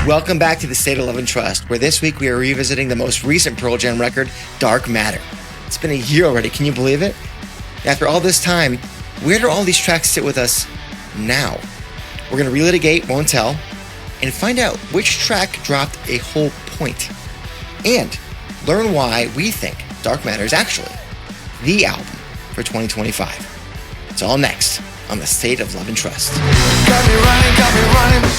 Welcome back to the State of Love and Trust, where this week we are revisiting the most recent Pearl Jam record, Dark Matter. It's been a year already, can you believe it? After all this time, where do all these tracks sit with us now? We're going to relitigate Won't Tell and find out which track dropped a whole point. And learn why we think Dark Matter is actually the album for 2025. It's all next on the State of Love and Trust. Got me running.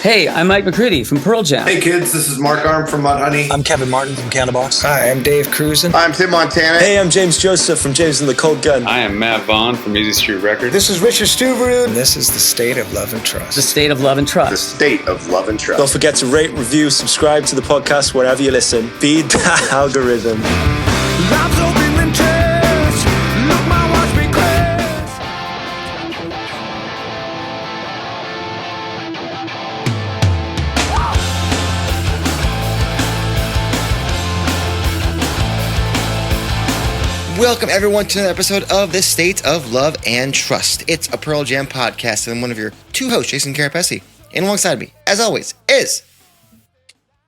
Hey, I'm Mike McCready from Pearl Jam. Hey kids, this is Mark Arm from Mudhoney. I'm Kevin Martin from Candlebox. Hi, I'm Dave Cruzen. I'm Tim Montana. Hey, I'm James Joseph from James and the Cold Gun. I am Matt Vaughn from Easy Street Records. This is Richard Stuberud. And this is the State of Love and Trust. The State of Love and Trust. The State of Love and Trust. Don't forget to rate, review, subscribe to the podcast wherever you listen. Feed the algorithm. Love's open interest. Look, my watch be crazy. Welcome, everyone, to another episode of the State of Love and Trust. It's a Pearl Jam podcast, and I'm one of your two hosts, Jason Kerepesi. And alongside me, as always, is...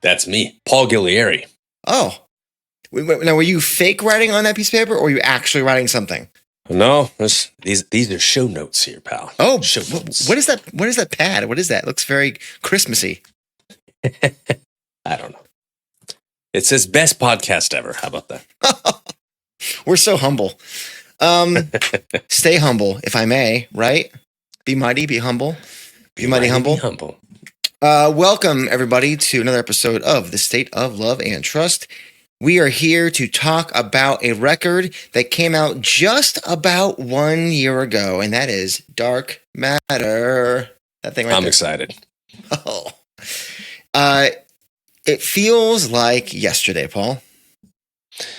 That's me, Paul Ghiglieri. Oh. Now, were you fake writing on that piece of paper, or were you actually writing something? No, these are show notes here, pal. Oh, show notes. What is that? What is that pad? What is that? It looks very Christmassy. I don't know. It says best podcast ever. How about that? We're so humble. Stay humble, if I may, right? Be mighty, be humble. Be mighty, humble. Be humble. Welcome, everybody, to another episode of the State of Love and Trust. We are here to talk about a record that came out just about 1 year ago, and that is Dark Matter. That thing right I'm there. excited. Oh. It feels like yesterday, Paul.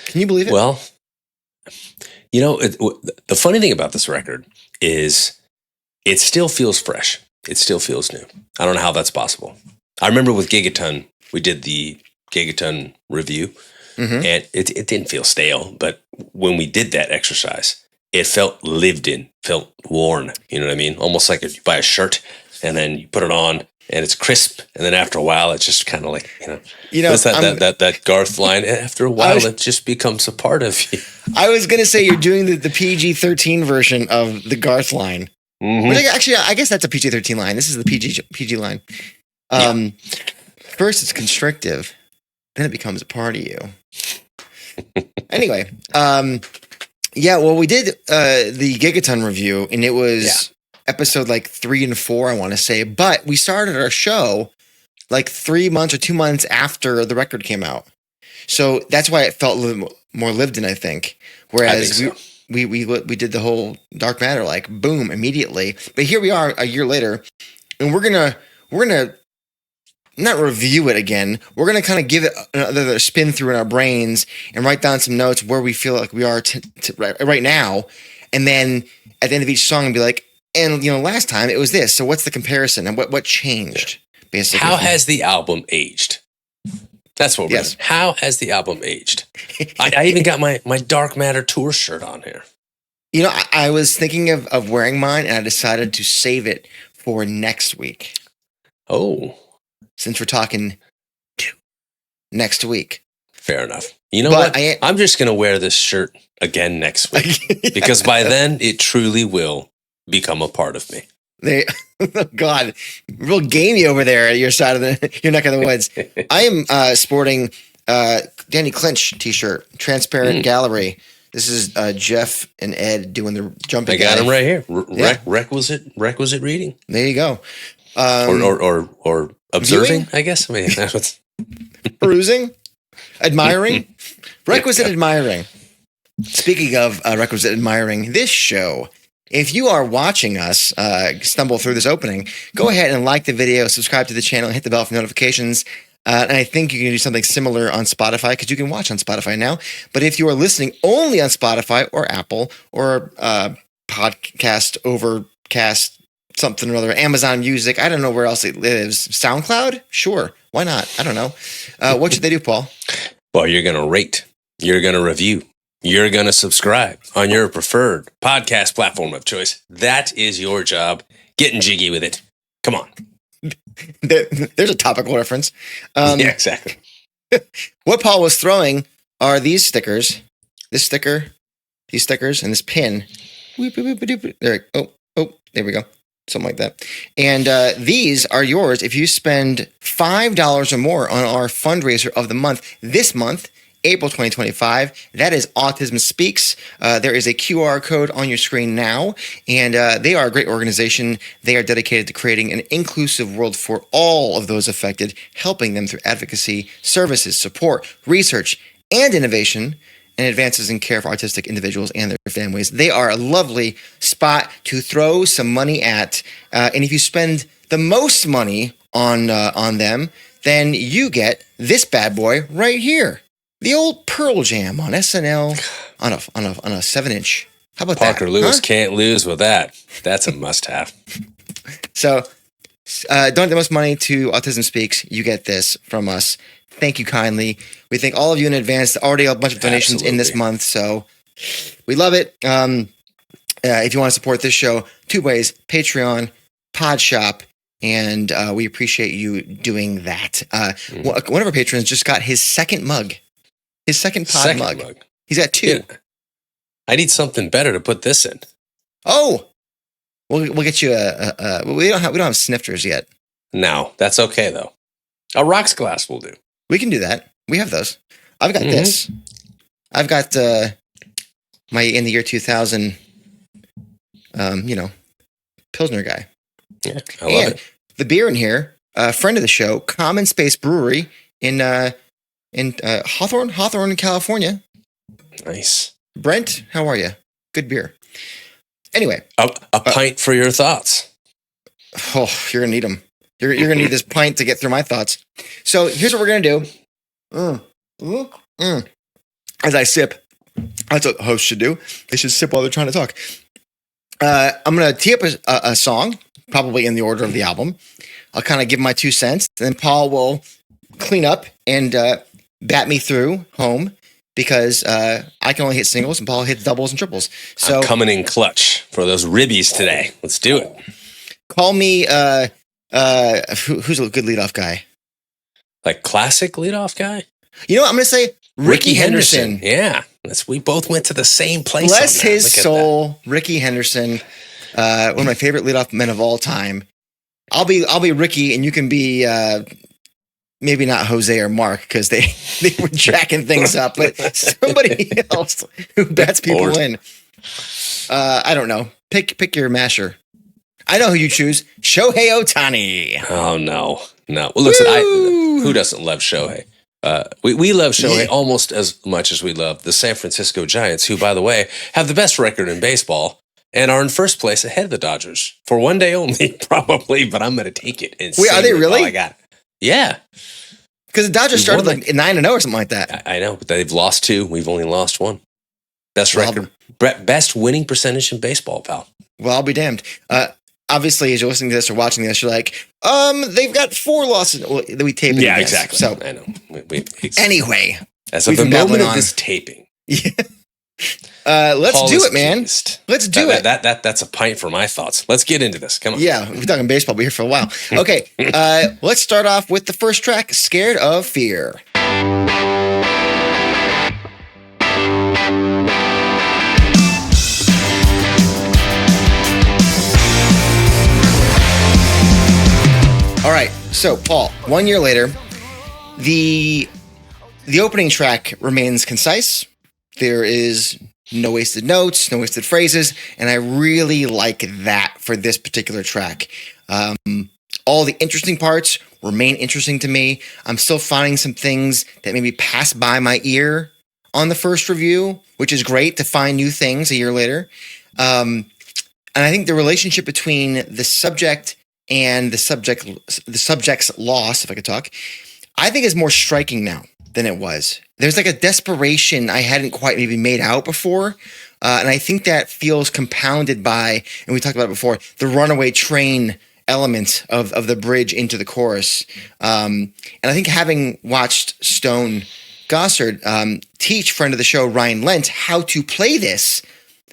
Can you believe it? Well, you know, the funny thing about this record is it still feels fresh. It still feels new. I don't know how that's possible. I remember with Gigaton, we did the Gigaton review, and it didn't feel stale. But when we did that exercise, it felt lived in, felt worn. You know what I mean? Almost like if you buy a shirt and then you put it on and it's crisp, and then after a while, it's just kind of like, what's that Garth line? After a while, it just becomes a part of you. I was going to say you're doing the PG-13 version of the Garth line. But actually, I guess that's a PG-13 line. This is the PG line. First, it's constrictive. Then it becomes a part of you. Anyway, well, we did the Gigaton review, and it was episode like 3 and 4, I want to say. But we started our show like 3 months or 2 months after the record came out. So that's why it felt a little more lived in, I think. Whereas we did the whole Dark Matter like boom immediately. But here we are a year later, and we're gonna not review it again. We're gonna kind of give it another spin through in our brains and write down some notes where we feel like we are right now, and then at the end of each song be like, and last time it was this. So what's the comparison and what changed? Basically, how has the album aged? That's what we're doing. How has the album aged? I even got my Dark Matter tour shirt on here. I was thinking of wearing mine, and I decided to save it for next week. Oh. Since we're talking next week. Fair enough. You know what? I'm just going to wear this shirt again next week because by then it truly will become a part of me. God, real gamey over there at your side of your neck of the woods. I am sporting Danny Clinch t-shirt, Transparent Gallery. This is Jeff and Ed doing the jumping. I got him right here. Requisite reading. There you go. Or observing, viewing? I guess. I mean, that's perusing, admiring, requisite admiring. Speaking of requisite admiring, this show. If you are watching us stumble through this opening, go ahead and like the video, subscribe to the channel, and hit the bell for notifications. And I think you can do something similar on Spotify because you can watch on Spotify now. But if you are listening only on Spotify or Apple or Podcast, Overcast, something or other, Amazon Music, I don't know where else it lives. SoundCloud? Sure. Why not? I don't know. What should they do, Paul? Well, you're going to rate. You're going to review. You're going to subscribe on your preferred podcast platform of choice. That is your job. Getting jiggy with it. Come on. There's a topical reference. Yeah, exactly. What Paul was throwing are these stickers, this sticker, these stickers, and this pin. There, there we go. Something like that. And these are yours if you spend $5 or more on our fundraiser of the month this month, April 2025. That is Autism Speaks. There is a QR code on your screen now, and they are a great organization. They are dedicated to creating an inclusive world for all of those affected, helping them through advocacy, services, support, research, and innovation, and advances in care for autistic individuals and their families. They are a lovely spot to throw some money at. And if you spend the most money on them, then you get this bad boy right here. The old Pearl Jam on SNL on a 7-inch. How about Parker that? Lewis can't lose with that. That's a must-have. So donate the most money to Autism Speaks. You get this from us. Thank you kindly. We thank all of you in advance. Already a bunch of donations in this month, so we love it. If you want to support this show, 2 ways: Patreon, Podshop, and we appreciate you doing that. One of our patrons just got his second mug, his second pod mug. He's got 2. Yeah. I need something better to put this in. Oh, we'll get you we don't have snifters yet. No, that's okay though. A rocks glass will do. We can do that. We have those. I've got this. I've got my in the year 2000, Pilsner guy. Yeah, I love it. The beer in here, a friend of the show, Common Space Brewery in Hawthorne, California. Nice. Brent, how are you? Good beer. Anyway, a pint for your thoughts. Oh, you're gonna need them. You're gonna need this pint to get through my thoughts. So here's what we're gonna do. As I sip, that's what hosts should do. They should sip while they're trying to talk. I'm gonna tee up a song, probably in the order of the album. I'll kind of give my 2 cents, then Paul will clean up and bat me through home because I can only hit singles and Paul hits doubles and triples. So I'm coming in clutch for those ribbies today. Let's do it. Call me who's a good leadoff guy? Like classic leadoff guy? You know what? I'm gonna say Ricky Henderson. Yeah. We both went to the same place. Bless his soul, Ricky Henderson. One of my favorite leadoff men of all time. I'll be Ricky, and you can be maybe not Jose or Mark because they were jacking things up, but somebody else who bats people in. I don't know. Pick your masher. I know who you choose. Shohei Ohtani. Oh no. Well, listen, who doesn't love Shohei? We love Shohei almost as much as we love the San Francisco Giants, who, by the way, have the best record in baseball and are in first place ahead of the Dodgers for one day only, probably. But I'm going to take it. And wait, are they really? I got. Yeah, because the Dodgers started like 9-0 or something like that. I know, but they've lost 2. We've only lost 1. Best record, best winning percentage in baseball, pal. Well, I'll be damned. Obviously, as you're listening to this or watching this, you're like, they've got 4 losses that we tape. Yeah, exactly. So I know. Anyway, as of the moment of this taping, let's do it, man. Pleased. Let's do it. That's a pint for my thoughts. Let's get into this. Come on. Yeah, we're talking baseball. We're here for a while. Okay, let's start off with the first track, "Scared of Fear." All right, so Paul, 1 year later, the opening track remains concise. There is no wasted notes, no wasted phrases, and I really like that for this particular track. All the interesting parts remain interesting to me. I'm still finding some things that maybe passed by my ear on the first review, which is great to find new things a year later. And I think the relationship between the subject and the subject's loss, if I could talk, I think is more striking now than it was. There's like a desperation I hadn't quite maybe made out before. And I think that feels compounded by, and we talked about it before, the runaway train element of the bridge into the chorus. And I think having watched Stone Gossard teach friend of the show, Ryan Lent, how to play this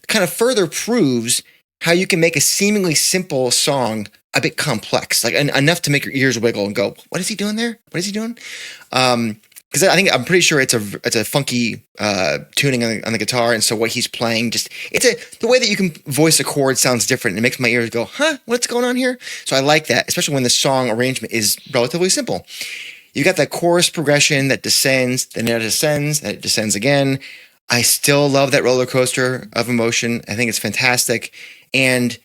kind of further proves how you can make a seemingly simple song a bit complex, like enough to make your ears wiggle and go, "What is he doing there? What is he doing?" Because I'm pretty sure it's a funky tuning on the guitar, and so what he's playing the way that you can voice a chord sounds different. It makes my ears go, "Huh, what's going on here?" So I like that, especially when the song arrangement is relatively simple. You got that chorus progression that descends, then it ascends, then it descends again. I still love that roller coaster of emotion. I think it's fantastic, and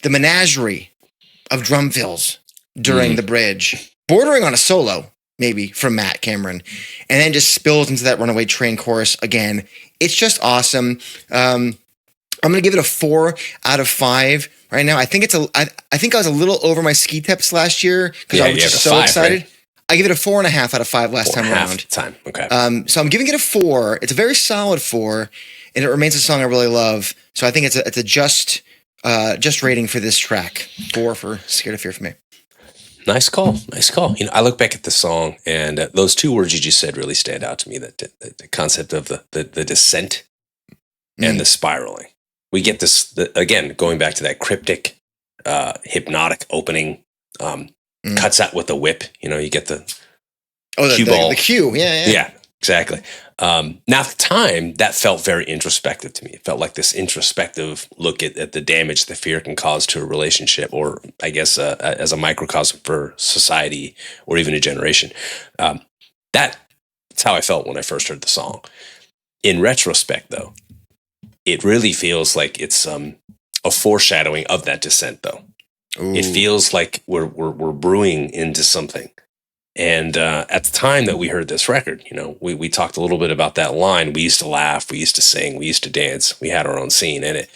the menagerie of drum fills during the bridge, bordering on a solo, maybe from Matt Cameron, and then just spills into that Runaway Train chorus again. It's just awesome. I'm going to give it a 4 out of 5 right now. I think I think I was a little over my ski tips last year because I was just so excited. Right? I give it a 4.5 out of 5 last time around. Okay. So I'm giving it a 4. It's a very solid 4, and it remains a song I really love. So I think it's a just rating for this track. 4 for Scared of Fear for me. Nice call. You know, I look back at the song, and those 2 words you just said really stand out to me. That the concept of the descent and the spiraling. We get this again, going back to that cryptic, hypnotic opening. Cuts out with the whip. You know, you get the cue ball. The cue. Yeah, exactly. Now, at the time, that felt very introspective to me. It felt like this introspective look at the damage the fear can cause to a relationship, or I guess as a microcosm for society or even a generation. That's how I felt when I first heard the song. In retrospect, though, it really feels like it's a foreshadowing of that descent, though. Ooh. It feels like we're brewing into something. And at the time that we heard this record, you know, we talked a little bit about that line. We used to laugh, we used to sing, we used to dance. We had our own scene. And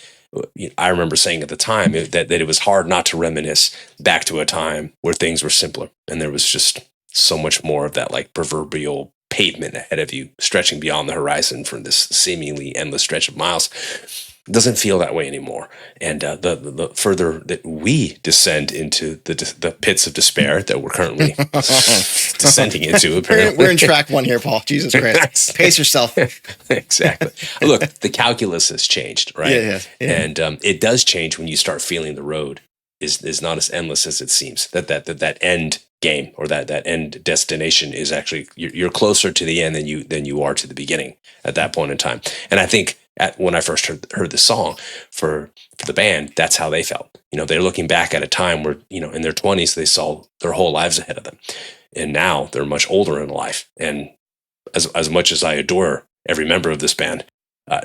I remember saying at the time that it was hard not to reminisce back to a time where things were simpler. And there was just so much more of that like proverbial pavement ahead of you, stretching beyond the horizon for this seemingly endless stretch of miles. It doesn't feel that way anymore. And the further that we descend into the pits of despair that we're currently descending into, apparently. We're in track 1 here, Paul. Jesus Christ. Pace yourself. Exactly. Look, the calculus has changed, right? Yeah. And it does change when you start feeling the road is not as endless as it seems. That end game or that end destination is actually, you're closer to the end than you are to the beginning at that point in time. And I think when I first heard the song for the band, that's how they felt. You know, they're looking back at a time where, you know, in their 20s, they saw their whole lives ahead of them. And now they're much older in life. And as much as I adore every member of this band,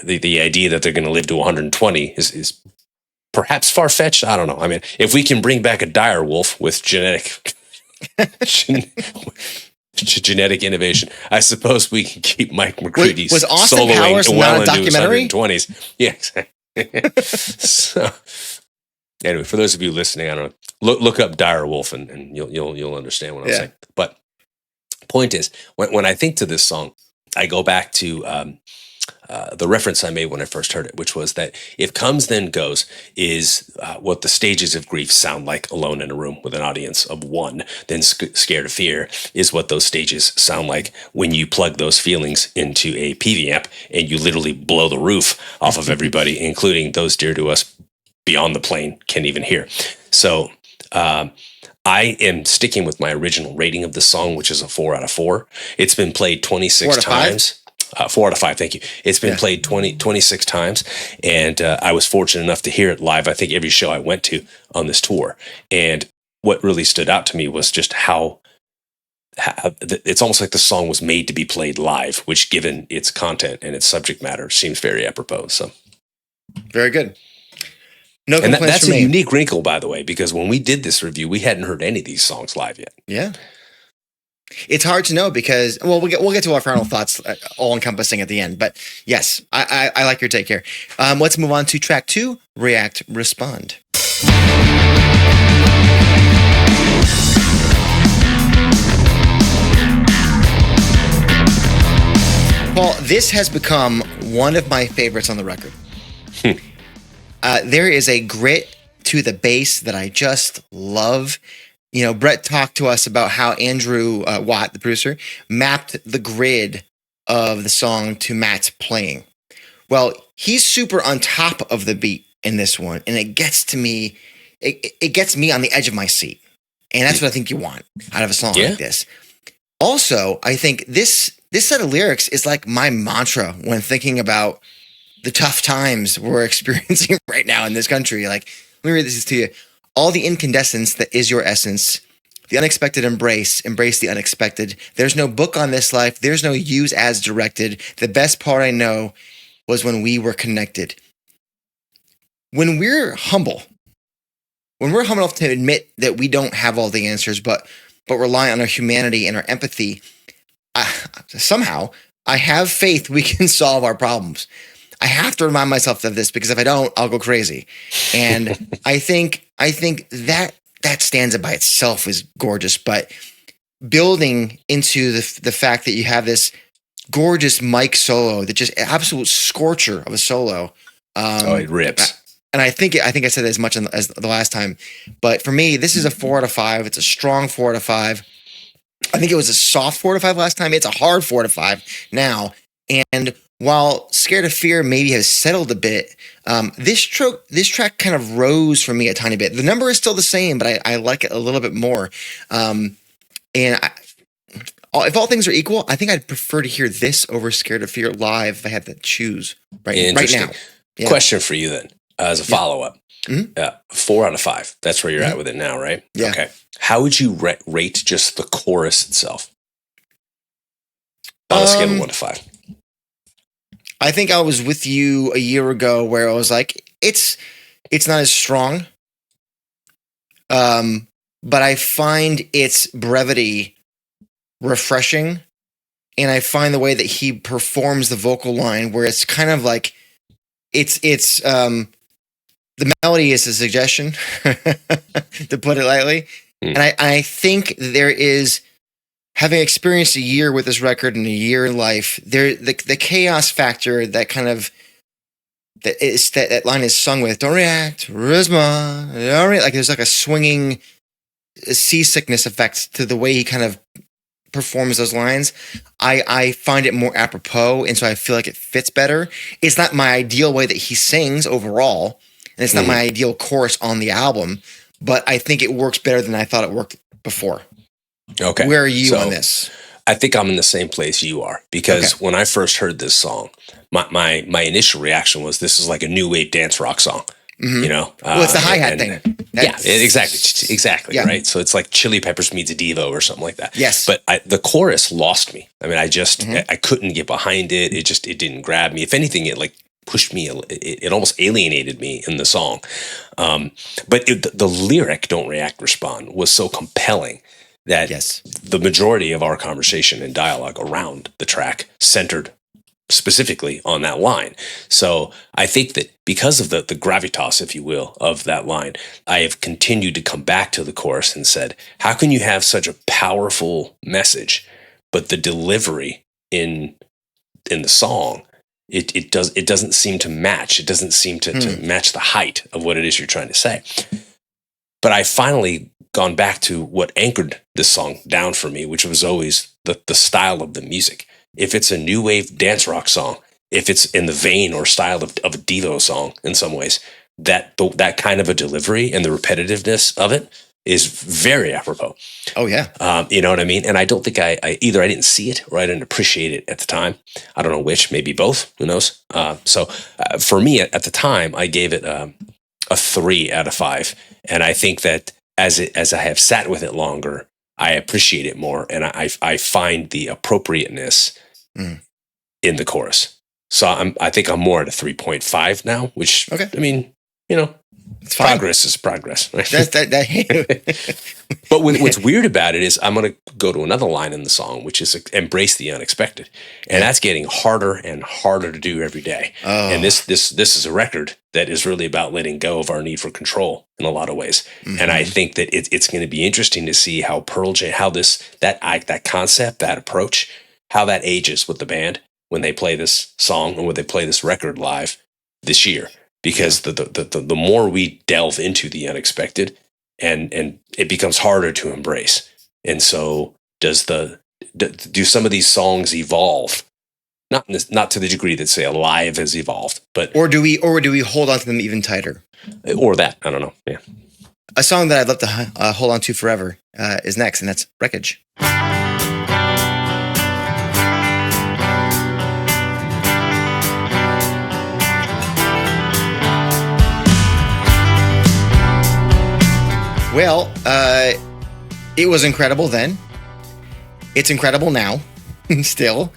the idea that they're going to live to 120 is perhaps far-fetched. I don't know. I mean, if we can bring back a dire wolf with genetic innovation, I suppose we can keep Mike McCready was Austin soloing Powers well not a into his documentary? 120s. Yeah, exactly. So, anyway, for those of you listening, I don't know, look up dire wolf and you'll understand what I'm saying. But point is, when I think to this song, I go back to the reference I made when I first heard it, which was that If Comes Then Goes is what the stages of grief sound like alone in a room with an audience of 1. Then Scared of Fear is what those stages sound like when you plug those feelings into a PV amp and you literally blow the roof off of everybody, including those dear to us beyond the plane can't even hear. So I am sticking with my original rating of the song, which is a 4 out of 4. It's been played 26 times. 4 out of 5, thank you. It's been played 26 times, and I was fortunate enough to hear it live, I think, every show I went to on this tour. And what really stood out to me was just how it's almost like the song was made to be played live, which, given its content and its subject matter, seems very apropos. So, very good. No complaints from me. That's a unique wrinkle, by the way, because when we did this review, we hadn't heard any of these songs live yet. Yeah. It's hard to know because, well, we'll get to our final thoughts, all encompassing at the end. But yes, I like your take here. Let's move on to track 2, React, Respond. Paul, this has become one of my favorites on the record. There is a grit to the bass that I just love. You know, Brett talked to us about how Andrew Watt, the producer, mapped the grid of the song to Matt's playing. Well, he's super on top of the beat in this one, and it gets to me it gets me on the edge of my seat. And that's what I think you want out of a song like this. Also, I think this set of lyrics is like my mantra when thinking about the tough times we're experiencing right now in this country. Like, let me read this to you. All the incandescence that is your essence, the unexpected embrace the unexpected. There's no book on this life. There's no use as directed. The best part I know was when we were connected. When we're humble enough to admit that we don't have all the answers, but rely on our humanity and our empathy, somehow I have faith we can solve our problems. I have to remind myself of this because if I don't, I'll go crazy. And I think that stanza by itself is gorgeous, but building into the fact that you have this gorgeous mic solo that just absolute scorcher of a solo. It rips. And I think I said that as much as the last time, but for me, this is a 4 out of 5. It's a strong 4 out of 5. I think it was a soft 4 out of 5 last time. It's a hard 4 out of 5 now. And while Scared of Fear maybe has settled a bit, this track kind of rose for me a tiny bit. The number is still the same, but I like it a little bit more. If all things are equal, I think I'd prefer to hear this over Scared of Fear live if I had to choose right now. Yeah. Question for you then, as a follow-up. 4 out of 5. That's where you're at with it now, right? Yeah. Okay. How would you rate just the chorus itself on a scale of 1 to 5? I think I was with you a year ago where I was like, it's not as strong. But I find its brevity refreshing. And I find the way that he performs the vocal line where it's kind of like, the melody is a suggestion, to put it lightly. And I think there is, having experienced a year with this record and a year in life, the chaos factor that kind of that line is sung with, don't react, charisma, don't react, like there's like a swinging seasickness effect to the way he kind of performs those lines. I find it more apropos, and so I feel like it fits better. It's not my ideal way that he sings overall, and it's not my ideal chorus on the album, but I think it works better than I thought it worked before. Okay. Where are you on this? I think I'm in the same place you are, because when I first heard this song, my initial reaction was, this is like a new wave dance rock song. You know, well, it's the hi-hat thing. Exactly. Yeah. Right. So it's like Chili Peppers meets Devo or something like that. Yes. But the chorus lost me. I mean, I just, I couldn't get behind it. It didn't grab me. If anything, it like pushed me, it almost alienated me in the song. But the lyric, don't react, respond, was so compelling that the majority of our conversation and dialogue around the track centered specifically on that line. So I think that because of the gravitas, if you will, of that line, I have continued to come back to the chorus and said, how can you have such a powerful message, but the delivery in the song, it doesn't seem to match. It doesn't seem to match the height of what it is you're trying to say. But I finally gone back to what anchored this song down for me, which was always the style of the music. If it's a new wave dance rock song, if it's in the vein or style of a Devo song in some ways, that kind of a delivery and the repetitiveness of it is very apropos. Oh yeah. You know what I mean? And I don't think I either I didn't see it or I didn't appreciate it at the time. I don't know which, maybe both, who knows? So for me at the time, I gave it a 3 out of 5. And I think that as I have sat with it longer, I appreciate it more, and I find the appropriateness in the chorus. So I think I'm more at a 3.5 now, which I mean, you know, it's progress is progress. Right? But what's weird about it is I'm going to go to another line in the song, which is embrace the unexpected, and that's getting harder and harder to do every day. Oh. And this is a record that is really about letting go of our need for control in a lot of ways. And I think that it's going to be interesting to see how Pearl Jam, how that concept, that approach, how that ages with the band when they play this song and when they play this record live this year. Because the more we delve into the unexpected, and it becomes harder to embrace. And so do some of these songs evolve? Not to the degree that, say, Alive has evolved, but or do we hold on to them even tighter? Or that, I don't know. Yeah. A song that I'd love to hold on to forever is next, and that's Wreckage. Well, it was incredible then. It's incredible now, still.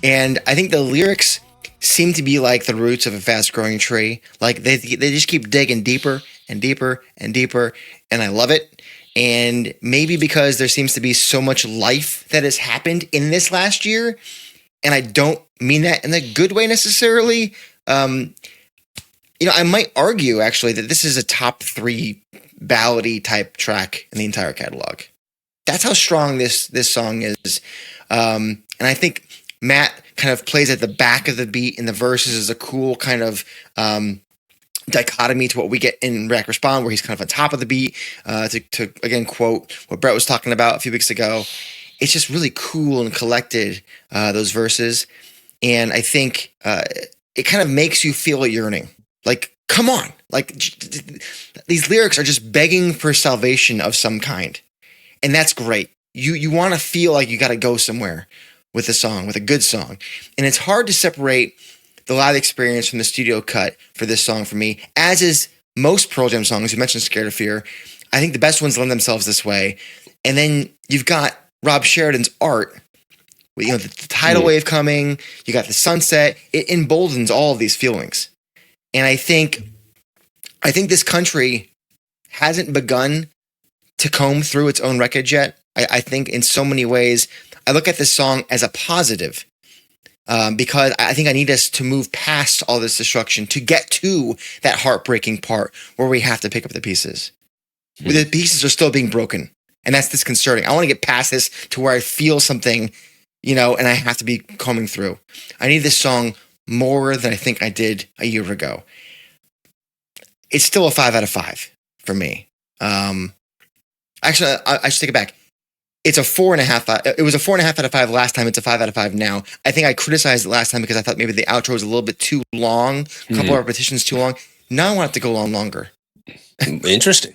And I think the lyrics seem to be like the roots of a fast-growing tree. Like they just keep digging deeper and deeper and deeper, and I love it. And maybe because there seems to be so much life that has happened in this last year, and I don't mean that in a good way necessarily. I might argue actually that this is a top 3 ballady type track in the entire catalog. That's how strong this song is. And I think Matt kind of plays at the back of the beat in the verses as a cool kind of dichotomy to what we get in React Respond, where he's kind of on top of the beat, to again quote what Brett was talking about a few weeks ago. It's just really cool and collected, those verses. And I think it kind of makes you feel a yearning. Like, come on. Like, these lyrics are just begging for salvation of some kind. And that's great. You want to feel like you got to go somewhere with a song, with a good song. And it's hard to separate the live experience from the studio cut for this song for me, as is most Pearl Jam songs. You mentioned Scared of Fear. I think the best ones lend themselves this way. And then you've got Rob Sheridan's art. The tidal wave coming. You got the sunset. It emboldens all of these feelings. And I think this country hasn't begun to comb through its own wreckage yet. I think in so many ways, I look at this song as a positive, because I think I need us to move past all this destruction to get to that heartbreaking part where we have to pick up the pieces. The pieces are still being broken, and that's disconcerting. I want to get past this to where I feel something, and I have to be combing through. I need this song more than I think I did a year ago. It's still a 5 out of 5 for me. Actually, I should take it back. It's a 4.5. It was a 4.5 out of 5 last time. It's a 5 out of 5 now. I think I criticized it last time because I thought maybe the outro was a little bit too long, a couple of repetitions too long. Now I want it to go on longer. Interesting.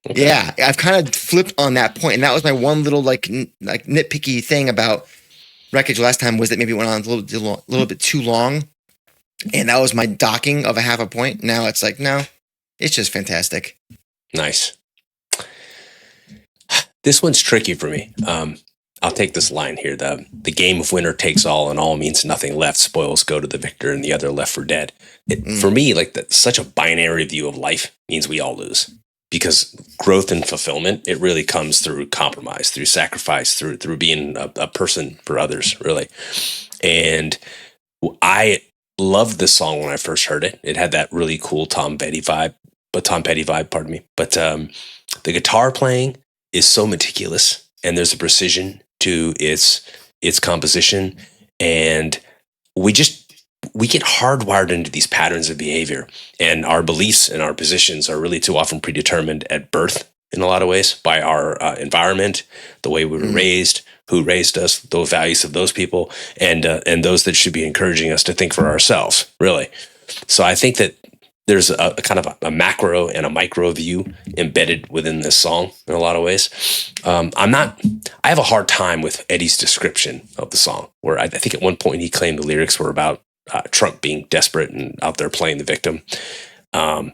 Okay. Yeah, I've kind of flipped on that point, and that was my one little like nitpicky thing about Wreckage last time, was that maybe it went on a little bit too long, and that was my docking of a half a point. Now it's like, no, it's just fantastic. Nice. This one's tricky for me. I'll take this line here. The game of winner takes all, and all means nothing left. Spoils go to the victor, and the other left for dead. For me, like that's such a binary view of life means we all lose, because growth and fulfillment, it really comes through compromise, through sacrifice, through being a person for others, really. And I loved this song when I first heard it. It had that really cool Tom Petty vibe. But the guitar playing is so meticulous, and there's a precision to its composition, and we get hardwired into these patterns of behavior, and our beliefs and our positions are really too often predetermined at birth in a lot of ways by our environment, the way we were raised, who raised us, the values of those people, and those that should be encouraging us to think for ourselves, really. So I think that there's a kind of a macro and a micro view embedded within this song in a lot of ways. I have a hard time with Eddie's description of the song, where I think at one point he claimed the lyrics were about Trump being desperate and out there playing the victim. I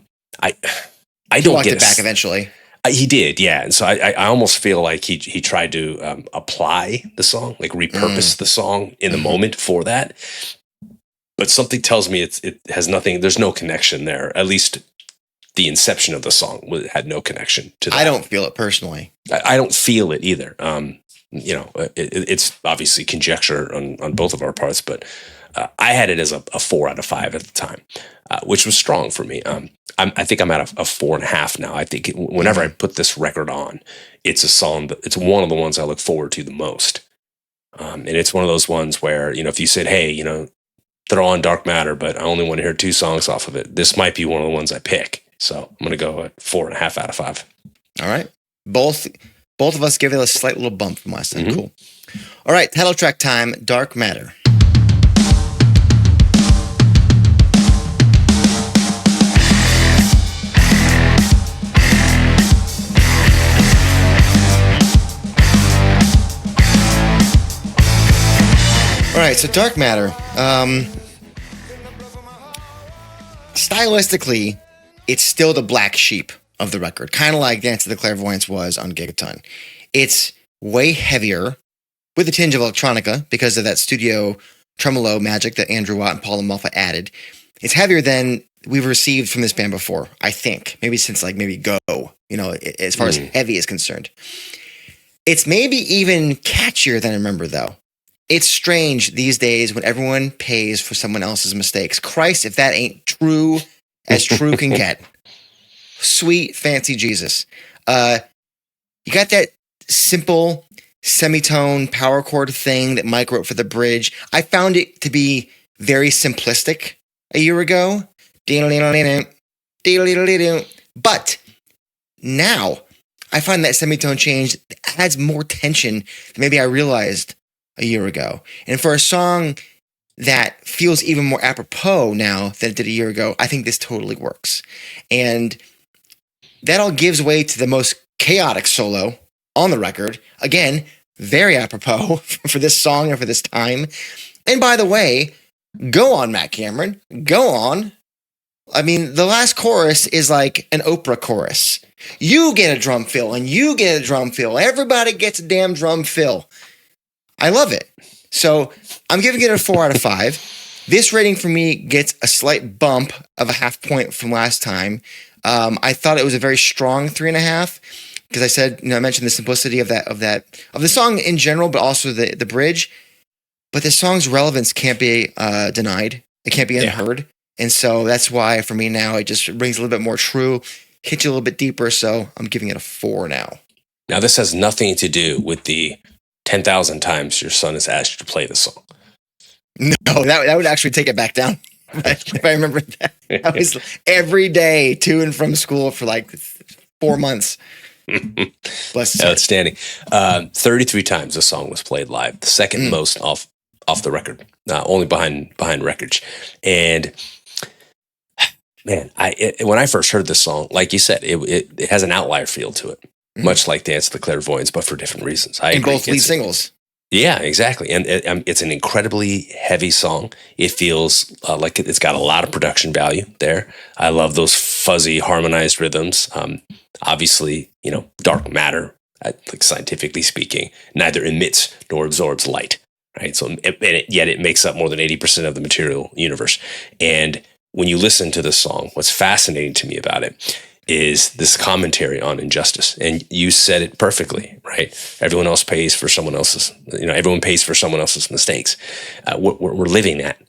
don't get it back eventually. He did, yeah. And so I almost feel like he tried to apply the song, like repurpose the song in the moment for that. But something tells me it has nothing. There's no connection there. At least the inception of the song had no connection to that. I don't feel it personally. I don't feel it either. It's obviously conjecture on both of our parts, but I had it as a 4 out of 5 at the time, which was strong for me. I think I'm at a 4.5 now. I think whenever I put this record on, it's a song it's one of the ones I look forward to the most. And it's one of those ones where, if you said, hey, throw on Dark Matter, but I only want to hear 2 songs off of it, this might be one of the ones I pick. So I'm going to go at 4.5 out of 5. All right. Both of us give it a slight little bump from last time. Cool. All right. Title track time, Dark Matter. All right, so Dark Matter. Stylistically, it's still the black sheep of the record, kind of like Dance of the Clairvoyants was on Gigaton. It's way heavier with a tinge of electronica because of that studio tremolo magic that Andrew Watt and Paul Amalfa added. It's heavier than we've received from this band before, I think. Maybe since maybe Go, as far as heavy is concerned. It's maybe even catchier than I remember, though. It's strange these days when everyone pays for someone else's mistakes. Christ, if that ain't true as true can get. Sweet, fancy Jesus. You got that simple semitone power chord thing that Mike wrote for the bridge. I found it to be very simplistic a year ago. But now I find that semitone change adds more tension than maybe I realized a year ago. And for a song that feels even more apropos now than it did a year ago, I think this totally works. And that all gives way to the most chaotic solo on the record. Again, very apropos for this song and for this time. And by the way, go on, Matt Cameron. Go on. I mean, the last chorus is like an Oprah chorus. You get a drum fill and you get a drum fill. Everybody gets a damn drum fill. I love it. So I'm giving it a 4 out of 5. This rating for me gets a slight bump of a half point from last time. I thought it was a very strong 3.5 because I said, I mentioned the simplicity of the song in general, but also the bridge. But the song's relevance can't be denied. It can't be unheard. And so that's why for me now, it just rings a little bit more true, hits you a little bit deeper. So I'm giving it a 4 now. Now, this has nothing to do with the 10,000 times your son has asked you to play the song. No, that would actually take it back down. If I remember that. That was every day to and from school for 4 months. Bless his heart. Outstanding. 33 times the song was played live, the second most off the record, only behind Wreckage. And man, when I first heard this song, like you said, it has an outlier feel to it. Much like Dance of the Clairvoyants, but for different reasons. I agree. Both lead singles. Yeah, exactly. And it's an incredibly heavy song. It feels like it's got a lot of production value there. I love those fuzzy harmonized rhythms. Obviously, dark matter, like scientifically speaking, neither emits nor absorbs light, right? So, yet it makes up more than 80% of the material universe. And when you listen to this song, what's fascinating to me about it is this commentary on injustice. And you said it perfectly, right? Everyone else pays for someone else's, everyone pays for someone else's mistakes. We're living that.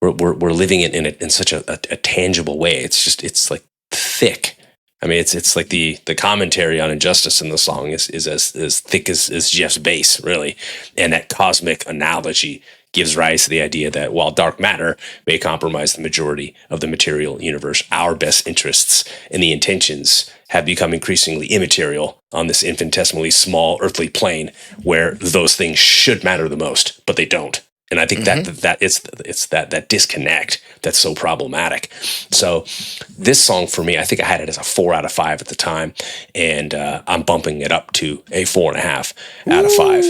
We're living it in such a tangible way. It's like thick. I mean, it's like the commentary on injustice in the song is as thick as Jeff's bass, really. And that cosmic analogy gives rise to the idea that while dark matter may compromise the majority of the material universe, our best interests and the intentions have become increasingly immaterial on this infinitesimally small earthly plane where those things should matter the most, but they don't. And I think that it's that disconnect that's so problematic. So this song for me, I think I had it as a 4 out of 5 at the time, and I'm bumping it up to a 4.5 out of 5.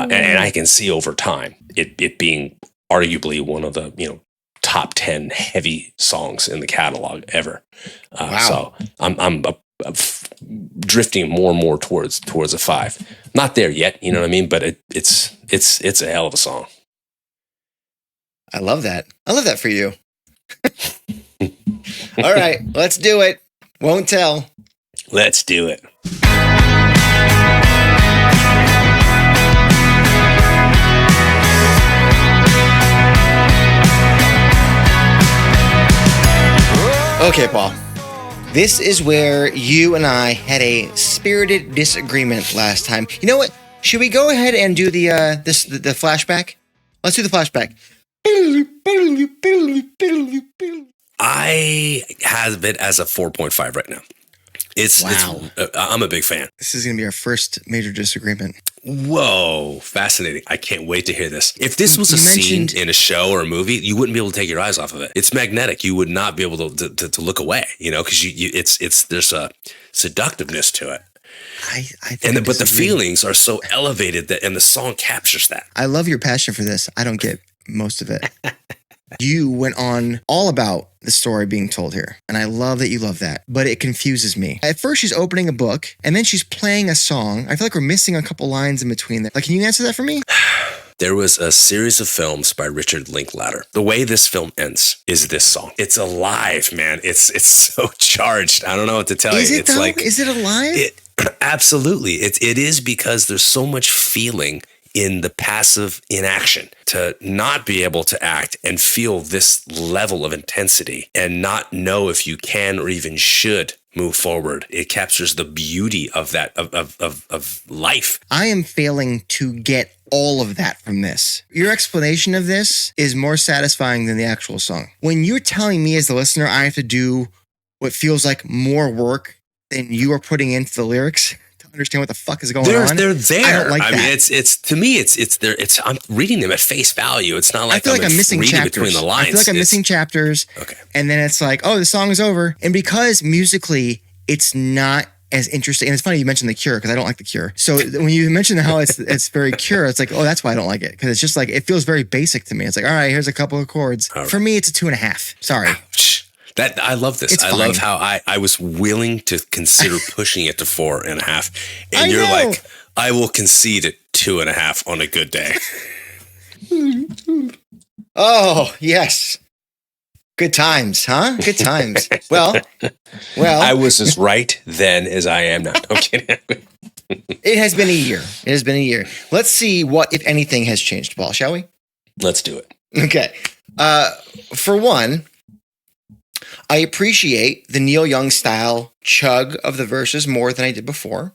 And I can see over time it being arguably one of the top 10 heavy songs in the catalog ever. So I'm drifting more and more towards a 5. Not there yet, you know what I mean? But it's a hell of a song. I love that. I love that for you. All right, let's do it. Won't tell. Let's do it. Okay, Paul. This is where you and I had a spirited disagreement last time. You know what? Should we go ahead and do the flashback? Let's do the flashback. I have it as a 4.5 right now. I'm a big fan. This is going to be our first major disagreement. Whoa, fascinating. I can't wait to hear this. If this was a scene in a show or a movie, you wouldn't be able to take your eyes off of it. It's magnetic. You would not be able to look away, because there's a seductiveness to it. But the feelings are so elevated and the song captures that. I love your passion for this. I don't get most of it. You went on all about the story being told here. And I love that you love that, but it confuses me. At first, she's opening a book and then she's playing a song. I feel like we're missing a couple lines in between there. Like, can you answer that for me? There was a series of films by Richard Linklater. The way this film ends is this song. It's alive, man. It's so charged. I don't know what to tell Is you. it It's though? like Is it alive? Absolutely. It is because there's so much feeling in the passive inaction. To not be able to act and feel this level of intensity and not know if you can or even should move forward. It captures the beauty of that, of life. I am failing to get all of that from this. Your explanation of this is more satisfying than the actual song. When you're telling me as the listener, I have to do what feels like more work than you are putting into the lyrics to understand what the fuck is going on. They're there. I don't like that. mean, it's to me, it's there. I'm reading them at face value. It's not like I feel like I'm missing reading chapters. between the lines. I feel like I'm missing chapters. Okay. And then it's like, oh, the song is over. And because musically, it's not as interesting. And it's funny you mentioned The Cure because I don't like The Cure. So when you mentioned how it's very Cure, it's like, oh, that's why I don't like it. Because it's just like, it feels very basic to me. It's like, all right, here's a couple of chords. All right. For me, it's a 2.5. Sorry. That I love this. It's I fine. love how I was willing to consider pushing it to 4.5. And I you're know. like, I will concede at 2.5 on a good day. Oh, yes. Good times, huh? Good times. Well, I was as right then as I am now. No, I'm kidding. it has been a year. It has been a year. Let's see what, if anything, has changed, Paul, shall we? Let's do it. Okay. For one, I appreciate the Neil Young style chug of the verses more than I did before.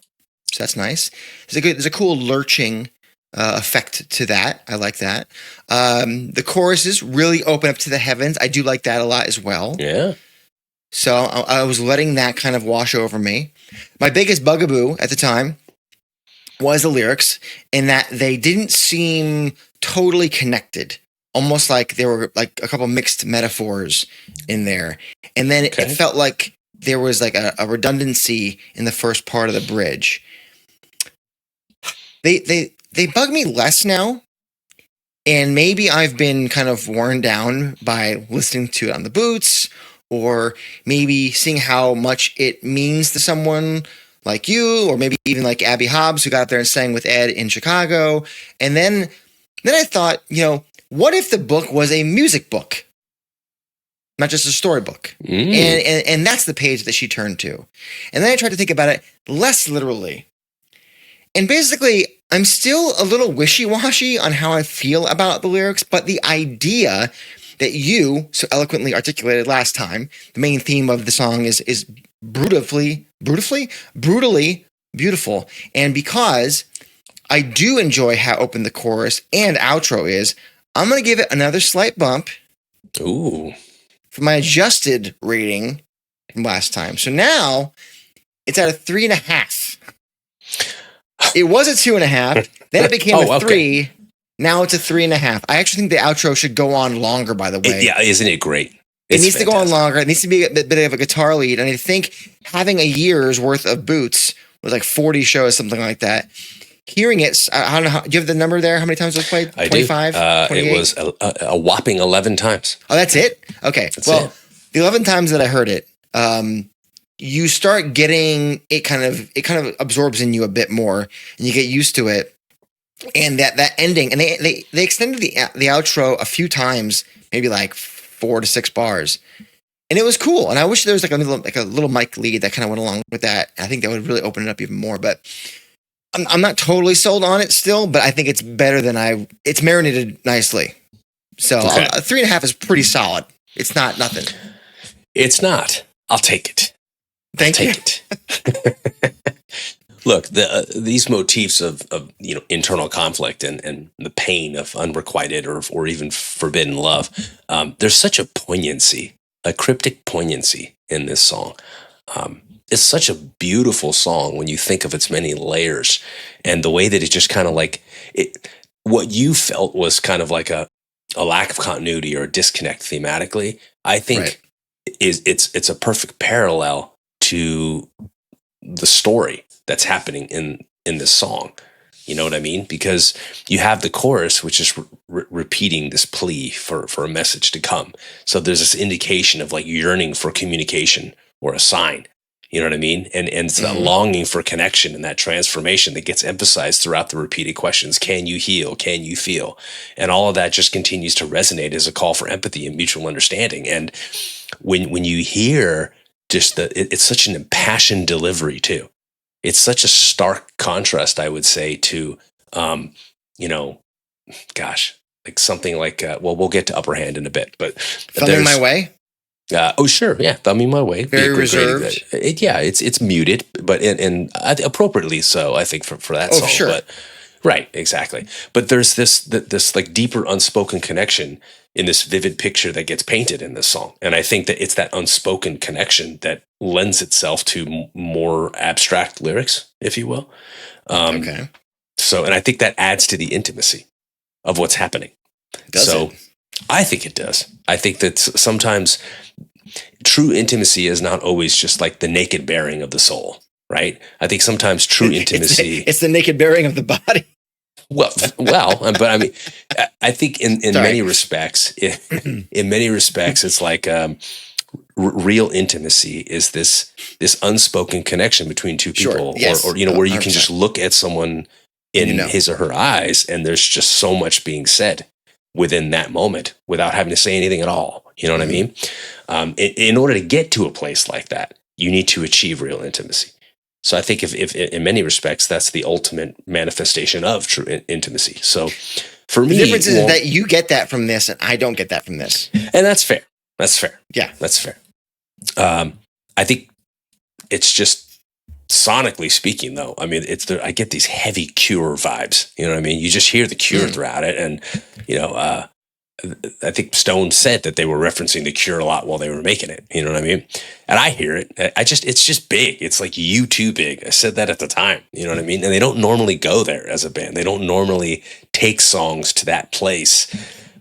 So that's nice. There's a cool lurching effect to that. I like that. The choruses really open up to the heavens. I do like that a lot as well. Yeah. So I was letting that kind of wash over me. My biggest bugaboo at the time was the lyrics, in that they didn't seem totally connected. Almost like there were like a couple mixed metaphors in there. And then it felt like there was like a redundancy in the first part of the bridge. They bug me less now. And maybe I've been kind of worn down by listening to it on the boots, or maybe seeing how much it means to someone like you, or maybe even like Abby Hobbs, who got up there and sang with Ed in Chicago. And then I thought, what if the book was a music book, not just a storybook? And that's the page that she turned to. And then I tried to think about it less literally. And basically, I'm still a little wishy-washy on how I feel about the lyrics, but the idea that you so eloquently articulated last time, the main theme of the song is brutally beautiful. And because I do enjoy how open the chorus and outro is, I'm going to give it another slight bump. Ooh. For my adjusted rating from last time. So now it's at a 3.5. It was a 2.5. Then it became a 3. Now it's a 3.5. I actually think the outro should go on longer, by the way. Isn't it great? It needs to go on longer. It needs to be a bit of a guitar lead. And I think having a year's worth of boots was like 40 shows, something like that. Hearing it, I don't know. Do you have the number there? How many times it was played? 25? It was a whopping 11 times. Oh, that's it? Okay. The 11 times that I heard it, you start getting it kind of absorbs in you a bit more, and you get used to it. And that ending, and they extended the outro a few times, maybe like 4 to 6 bars. And it was cool. And I wish there was like a little mic lead that kind of went along with that. I think that would really open it up even more. But I'm not totally sold on it still, but I think it's better than it's marinated nicely. So Okay. a 3.5 is pretty solid. It's not nothing. It's not. I'll take it. Thank you. Look, these motifs of internal conflict and the pain of unrequited or even forbidden love, there's such a poignancy, a cryptic poignancy in this song. It's such a beautiful song when you think of its many layers, and the way that it just kind of like it. What you felt was kind of like a lack of continuity or a disconnect thematically. I think it's a perfect parallel to the story that's happening in this song. You know what I mean? Because you have the chorus, which is repeating this plea for a message to come. So there's this indication of like yearning for communication or a sign. You know what I mean? And it's that longing for connection and that transformation that gets emphasized throughout the repeated questions. Can you heal? Can you feel? And all of that just continues to resonate as a call for empathy and mutual understanding. And when you hear just it's such an impassioned delivery too. It's such a stark contrast, I would say, to, like something like, we'll get to Upper Hand in a bit, but Thumbing My Way. Oh, sure. Yeah. Thumbing My Way. Very reserved. It's muted, but and appropriately so, I think, for that song. Sure. But, right. Exactly. But there's this like deeper unspoken connection in this vivid picture that gets painted in this song. And I think that it's that unspoken connection that lends itself to more abstract lyrics, if you will. Okay. So, and I think that adds to the intimacy of what's happening. Does it? I think it does. I think that sometimes true intimacy is not always just like the naked baring of the soul, right? I think sometimes true intimacy... It's the naked baring of the body. Well, but I mean, I think in many respects, it's like real intimacy is this unspoken connection between two people, Yes. or where you can just look at someone in his or her eyes, and there's just so much being said within that moment without having to say anything at all. You know what I mean? In order to get to a place like that, you need to achieve real intimacy. So I think if in many respects, that's the ultimate manifestation of true intimacy. So for me, the difference is that you get that from this and I don't get that from this. And that's fair. That's fair. Yeah. That's fair. I think it's just sonically speaking though. I mean, I get these heavy Cure vibes, you know what I mean? You just hear the Cure throughout it. And, I think Stone said that they were referencing the Cure a lot while they were making it. You know what I mean? And I hear it. It's just big. It's like U2 big. I said that at the time. You know what I mean? And they don't normally go there as a band. They don't normally take songs to that place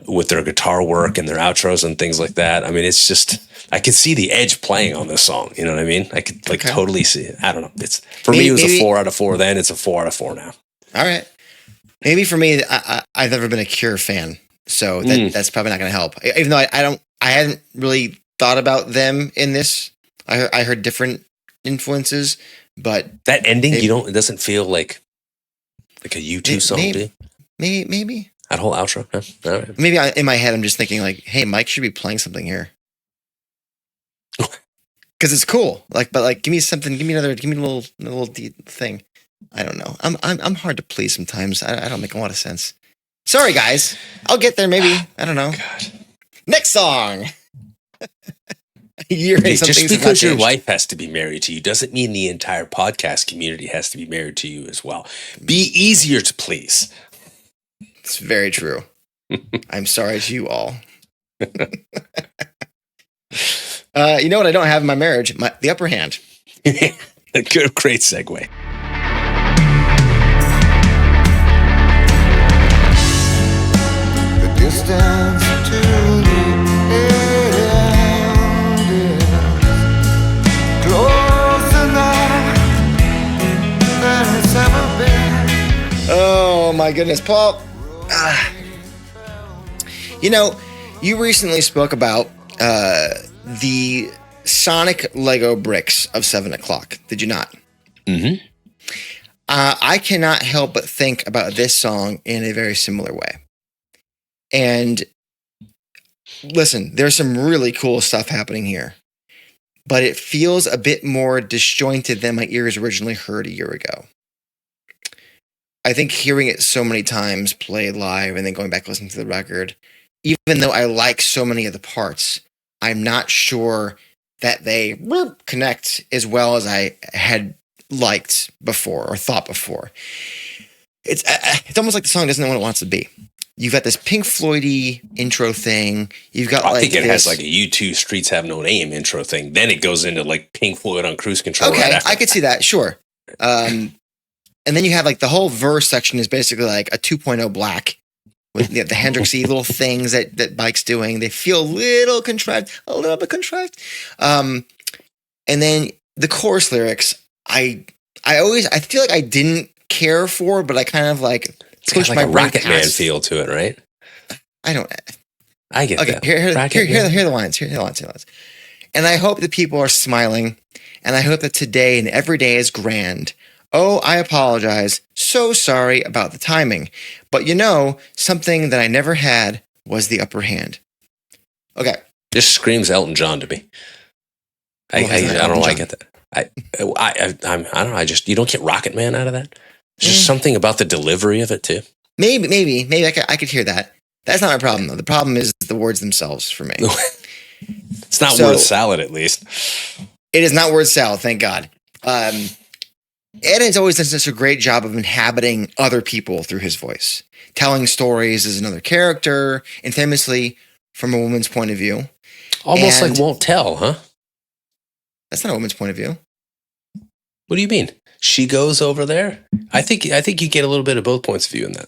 with their guitar work and their outros and things like that. I mean, it's just, I could see the Edge playing on this song. You know what I mean? I could totally see it. I don't know. Me, it was a 4 out of 4 then. It's a 4 out of 4 now. All right. Maybe for me, I've never been a Cure fan. So that's probably not going to help. Even though I hadn't really thought about them in this. I heard different influences, but that ending, it doesn't feel like a U2 song. Maybe that whole outro. Huh? All right. Maybe in my head, I'm just thinking like, hey, Mike should be playing something here. Cause it's cool. Give me something, give me a little thing. I don't know. I'm hard to please sometimes. I don't make a lot of sense. Sorry, guys. I'll get there maybe. I don't know. God. Next song. Just because your wife has to be married to you doesn't mean the entire podcast community has to be married to you as well. Be easier to please. It's very true. I'm sorry to you all. You know what I don't have in my marriage? The upper hand. Good, great segue. Distance to the end is closer now than it's ever been. Oh my goodness, Paul. You recently spoke about the sonic Lego bricks of 7 o'clock. Did you not? Mm-hmm. I cannot help but think about this song in a very similar way. And listen, there's some really cool stuff happening here, but it feels a bit more disjointed than my ears originally heard a year ago. I think hearing it so many times played live and then going back listening to the record, even though I like so many of the parts, I'm not sure that they connect as well as I had liked before or thought before. It's almost like the song doesn't know what it wants to be. You've got this Pink Floyd-y intro thing. You've got I think it has like a U2 Streets Have No Name intro thing. Then it goes into like Pink Floyd on Cruise Control. Okay, right after. I could see that, sure. And then you have like the whole verse section is basically like a 2.0 Black with the Hendrixy little things that Mike's doing. They feel a little bit contrived. And then the chorus lyrics, I feel like I didn't care for, but I kind of like push got my like a brain Rocket Man past. feel to it, right? I don't. I get Okay, that. here are Rocket the lines. Here are the lines. And I hope that people are smiling, and I hope that today and every day is grand. Oh, I apologize. So sorry about the timing. But something that I never had was the upper hand. Okay. This screams Elton John to me. I don't know why I get that. I don't know. You don't get Rocket Man out of that. There's just something about the delivery of it too. Maybe I could hear that. That's not my problem though. The problem is the words themselves for me. It's not word salad, at least. It is not word salad, thank God. Ed has always done such a great job of inhabiting other people through his voice, telling stories as another character, and famously from a woman's point of view. Almost like Won't Tell, huh? That's not a woman's point of view. What do you mean? She goes over there? I think you get a little bit of both points of view in that.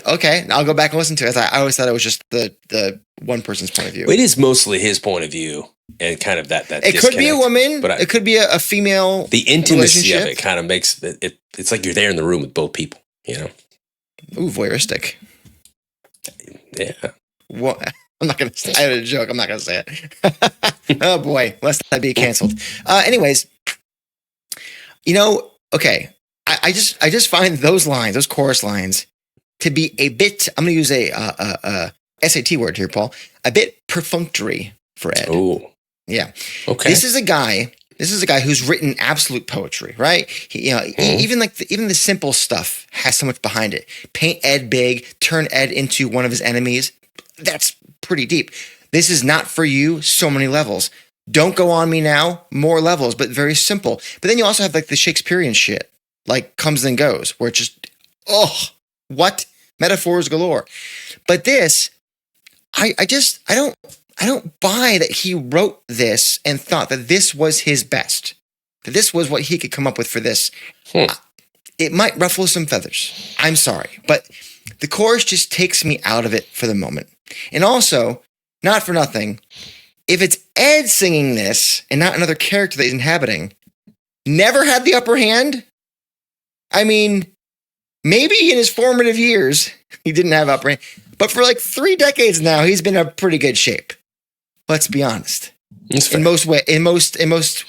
Okay, I'll go back and listen to it. I always thought it was just the one person's point of view. It is mostly his point of view, and kind of that. It could be a woman, but it could be a female. The intimacy of it kind of makes it. It's like you're there in the room with both people. Ooh, voyeuristic. Yeah. What? I'm not gonna say. I had a joke. I'm not gonna say it. Oh boy, lest I be canceled. Anyways, okay. I just find those chorus lines, to be a bit. I'm gonna use a SAT word here, Paul. A bit perfunctory for Ed. Oh, yeah. Okay. This is a guy who's written absolute poetry, right? Even the simple stuff has so much behind it. Paint Ed big, turn Ed into one of his enemies. That's pretty deep. This is not for you. So many levels. Don't go on me now. More levels, but very simple. But then you also have like the Shakespearean shit, like comes and goes, where it's just what metaphors galore. But this, I don't buy that he wrote this and thought that this was his best, that this was what he could come up with for this. It might ruffle some feathers. I'm sorry, but the chorus just takes me out of it for the moment. And also, not for nothing, if it's Ed singing this and not another character that he's inhabiting, never had the upper hand. I mean, maybe in his formative years, he didn't have upper hand, but for like 3 decades now, he's been in pretty good shape. Let's be honest. In most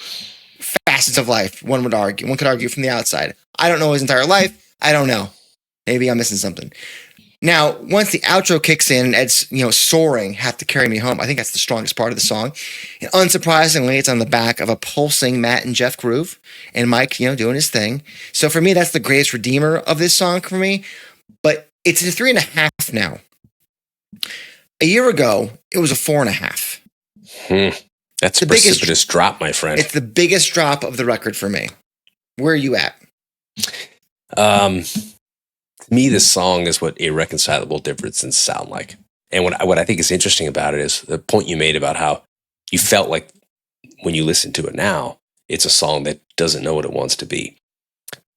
facets of life, one could argue from the outside. I don't know his entire life. I don't know. Maybe I'm missing something. Now, once the outro kicks in, Ed's soaring, Have to Carry Me Home. I think that's the strongest part of the song. And unsurprisingly, it's on the back of a pulsing Matt and Jeff groove, and Mike, doing his thing. So for me, that's the greatest redeemer of this song for me. But it's a 3.5 now. A year ago, it was a 4.5. That's a precipitous drop, my friend. It's the biggest drop of the record for me. Where are you at? To me, this song is what irreconcilable differences sound like. And what I think is interesting about it is the point you made about how you felt like when you listen to it now, it's a song that doesn't know what it wants to be.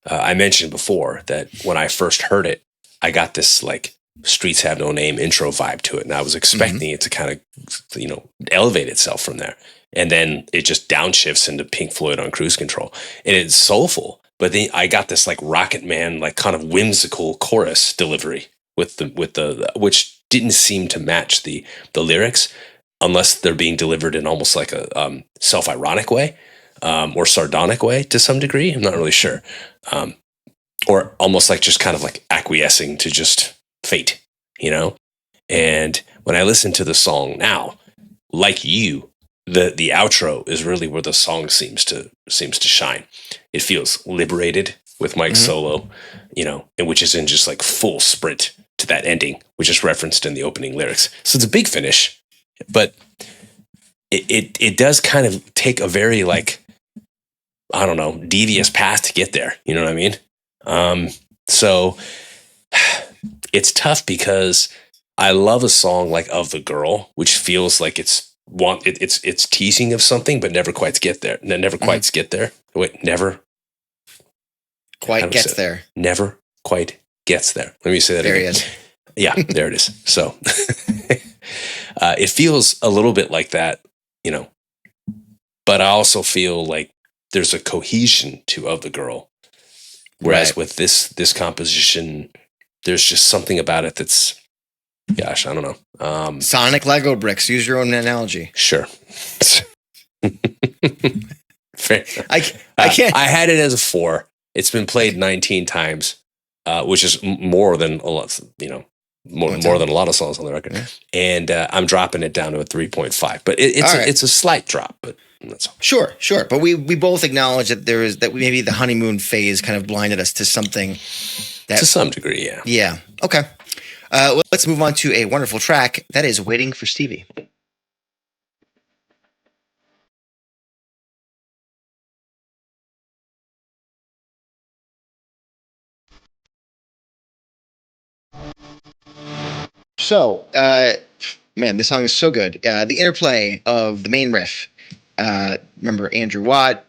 I mentioned before that when I first heard it, I got this like Streets Have No Name intro vibe to it. And I was expecting it to kind of, elevate itself from there. And then it just downshifts into Pink Floyd on Cruise Control. And it's soulful. But then I got this like Rocket Man, like kind of whimsical chorus delivery with the which didn't seem to match the lyrics unless they're being delivered in almost like a self-ironic way or sardonic way to some degree. I'm not really sure. Or almost like just kind of like acquiescing to just fate, And when I listen to the song now, like you, the outro is really where the song seems to shine. It feels liberated with Mike's solo, and which is in just like full sprint to that ending, which is referenced in the opening lyrics. So it's a big finish, but it does kind of take a very like, I don't know, devious path to get there. You know what I mean? So it's tough because I love a song like Of the Girl, which feels like it's teasing of something, but never quite get there. Never quite get there. Wait, never quite gets there. Never quite gets there. Let me say that again. There he is. Yeah, there it is. So it feels a little bit like that, but I also feel like there's a cohesion to Of the Girl Whereas Right. with this composition, there's just something about it that's, gosh, I don't know. Sonic Lego bricks. Use your own analogy. Sure. Fair. I can't. I had it as a 4. It's been played 19 times, which is more than a lot, more than a lot of songs on the record. Yeah. And I'm dropping it down to a 3.5. But it's a slight drop, but that's all. Sure. But we both acknowledge that maybe the honeymoon phase kind of blinded us to something that, To some degree, yeah. yeah. Okay. Let's move on to a wonderful track that is Waiting for Stevie. So, man, this song is so good. The interplay of the main riff. Remember Andrew Watt,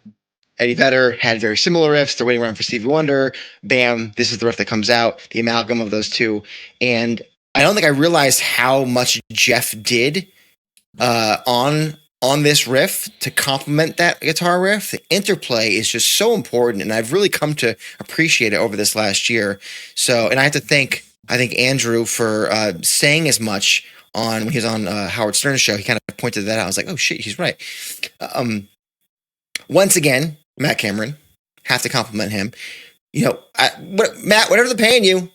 Eddie Vedder had very similar riffs. They're waiting around for Stevie Wonder. Bam, this is the riff that comes out. The amalgam of those two. And I don't think I realized how much Jeff did on this riff to complement that guitar riff. The interplay is just so important, and I've really come to appreciate it over this last year. So, and I have to thank, I think, Andrew for saying as much when he was on Howard Stern's show. He kind of pointed that out. I was like, oh shit, he's right. Once again, Matt Cameron, have to compliment him. Matt, whatever they're paying you,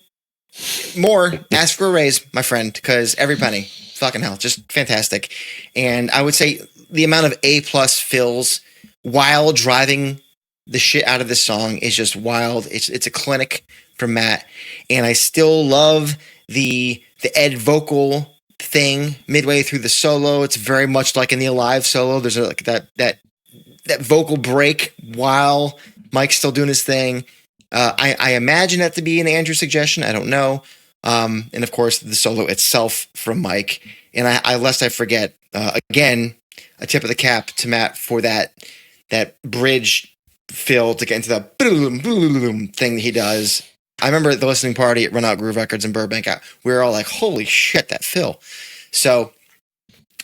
more, ask for a raise, my friend, because every penny, fucking hell, just fantastic. And I would say the amount of A+ fills while driving the shit out of this song is just wild. It's a clinic from Matt, and I still love the Ed vocal thing midway through the solo. It's very much like in the Alive solo. There's like that vocal break while Mike's still doing his thing. I imagine that to be an Andrew suggestion. I don't know. And of course, the solo itself from Mike. And lest I forget, again, a tip of the cap to Matt for that bridge fill to get into the boom, boom thing that he does. I remember at the listening party at Run Out Groove Records in Burbank, we were all like, holy shit, that fill. So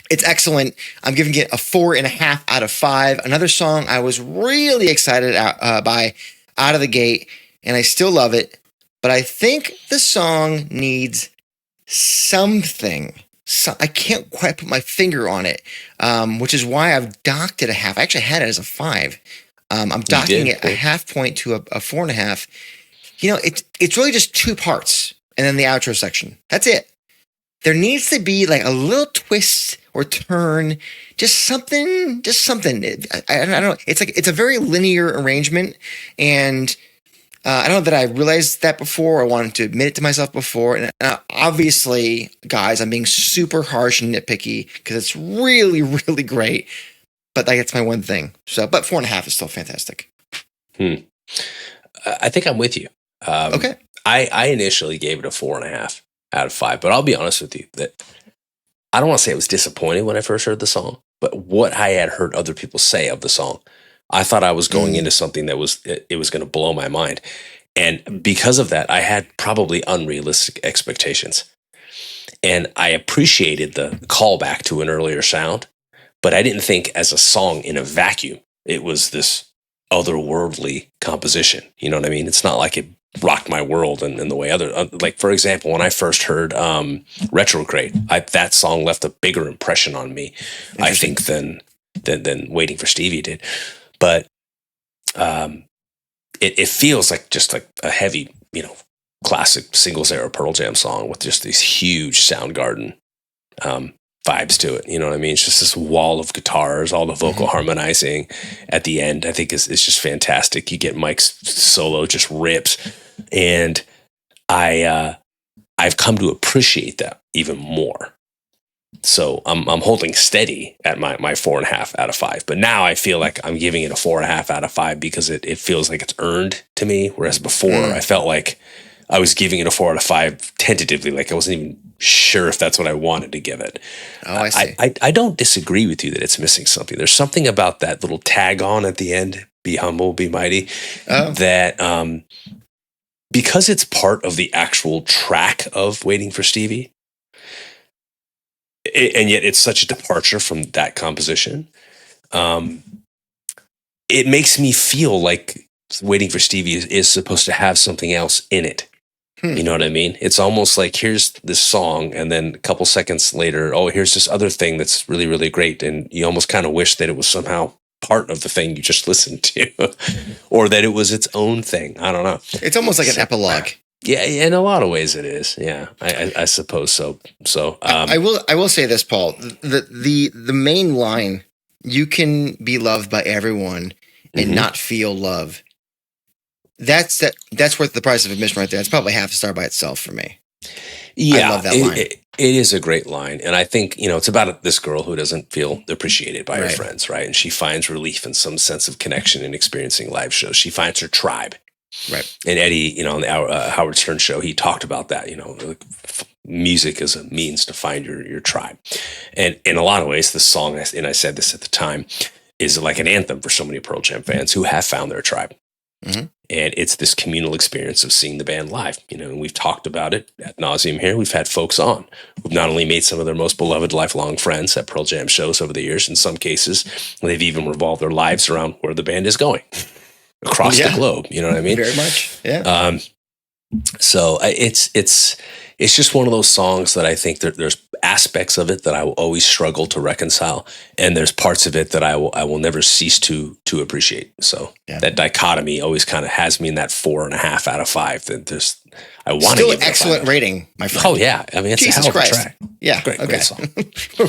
it's excellent. I'm giving it a 4.5 out of 5. Another song I was really excited by out of the gate, and I still love it. But I think the song needs something. I can't quite put my finger on it, which is why I've docked it a half. I actually had it as a 5. I'm docking it a half point to a 4.5. It's really just 2 parts, and then the outro section. That's it. There needs to be like a little twist or turn, just something. I don't know. It's a very linear arrangement, and I don't know that I realized that before. I wanted to admit it to myself before, and obviously, guys, I'm being super harsh and nitpicky because it's really, really great. But that's my one thing. So, but 4.5 is still fantastic. I think I'm with you. Okay. I initially gave it a 4.5 out of 5, but I'll be honest with you that I don't want to say I was disappointed when I first heard the song, but what I had heard other people say of the song, I thought I was going into something that was going to blow my mind. And because of that, I had probably unrealistic expectations. And I appreciated the callback to an earlier sound, but I didn't think as a song in a vacuum, it was this otherworldly composition. You know what I mean? It's not like it rocked my world in the way like, for example, when I first heard Retrograde, that song left a bigger impression on me, I think, than Waiting for Stevie did. But it feels like just like a heavy, classic singles era Pearl Jam song with just these huge Soundgarden vibes to it. You know what I mean? It's just this wall of guitars, all the vocal harmonizing at the end, I think is just fantastic. You get Mike's solo just rips. And I've come to appreciate that even more. So I'm holding steady at my 4.5 out of 5. But now I feel like I'm giving it a 4.5 out of 5 because it feels like it's earned to me. Whereas before I felt like I was giving it a 4 out of 5 tentatively, like I wasn't even sure if that's what I wanted to give it. Oh, I see. I don't disagree with you that it's missing something. There's something about that little tag on at the end, be humble, be mighty, that because it's part of the actual track of Waiting for Stevie, and yet it's such a departure from that composition, it makes me feel like Waiting for Stevie is supposed to have something else in it. You know what I mean? It's almost like here's this song, and then a couple seconds later, oh, here's this other thing that's really, really great. And you almost kind of wish that it was somehow part of the thing you just listened to, or that it was its own thing. I don't know. It's almost like an epilogue. Yeah, in a lot of ways it is. Yeah, I suppose so. So I will say this, Paul. The main line, "You can be loved by everyone and not feel love." That's worth the price of admission right there. It's probably half a star by itself for me. Yeah, I love that line. It is a great line. And I think, it's about this girl who doesn't feel appreciated by her friends, right? And she finds relief in some sense of connection in experiencing live shows. She finds her tribe. Right. And Eddie, on the Howard Stern show, he talked about that, music as a means to find your tribe. And in a lot of ways, the song, and I said this at the time, is like an anthem for so many Pearl Jam fans who have found their tribe. Mm-hmm. And it's this communal experience of seeing the band live. And we've talked about it ad nauseum here. We've had folks on who've not only made some of their most beloved lifelong friends at Pearl Jam shows over the years, in some cases, they've even revolved their lives around where the band is going across the globe. You know what I mean? Very much. Yeah. So it's just one of those songs that I think that there's aspects of it that I will always struggle to reconcile, and there's parts of it that I will never cease to appreciate. So that dichotomy always kind of has me in that 4.5 out of 5. That I want to give it excellent rating, my friend. Oh yeah, I mean it's Jesus a hell of Christ. a track. Yeah, great song.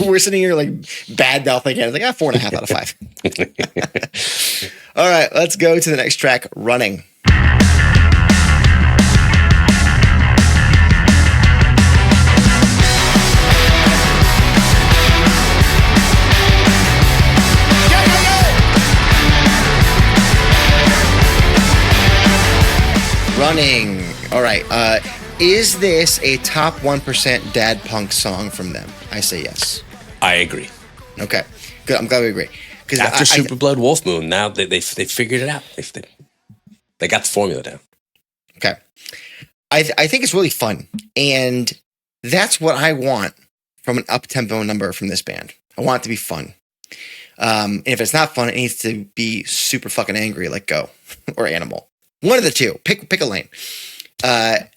We're sitting here like bad mouthing it. It's like 4.5 out of 5. All right, let's go to the next track, "Running." Running. All right. Is this a top 1% dad punk song from them? I say yes. I agree. Okay. Good. I'm glad we agree. Because after Super Blood Wolf Moon, now they figured it out. They got the formula down. Okay. I think it's really fun, and that's what I want from an up-tempo number from this band. I want it to be fun. And if it's not fun, it needs to be super fucking angry, like Go or Animal. One of the two. Pick a lane. I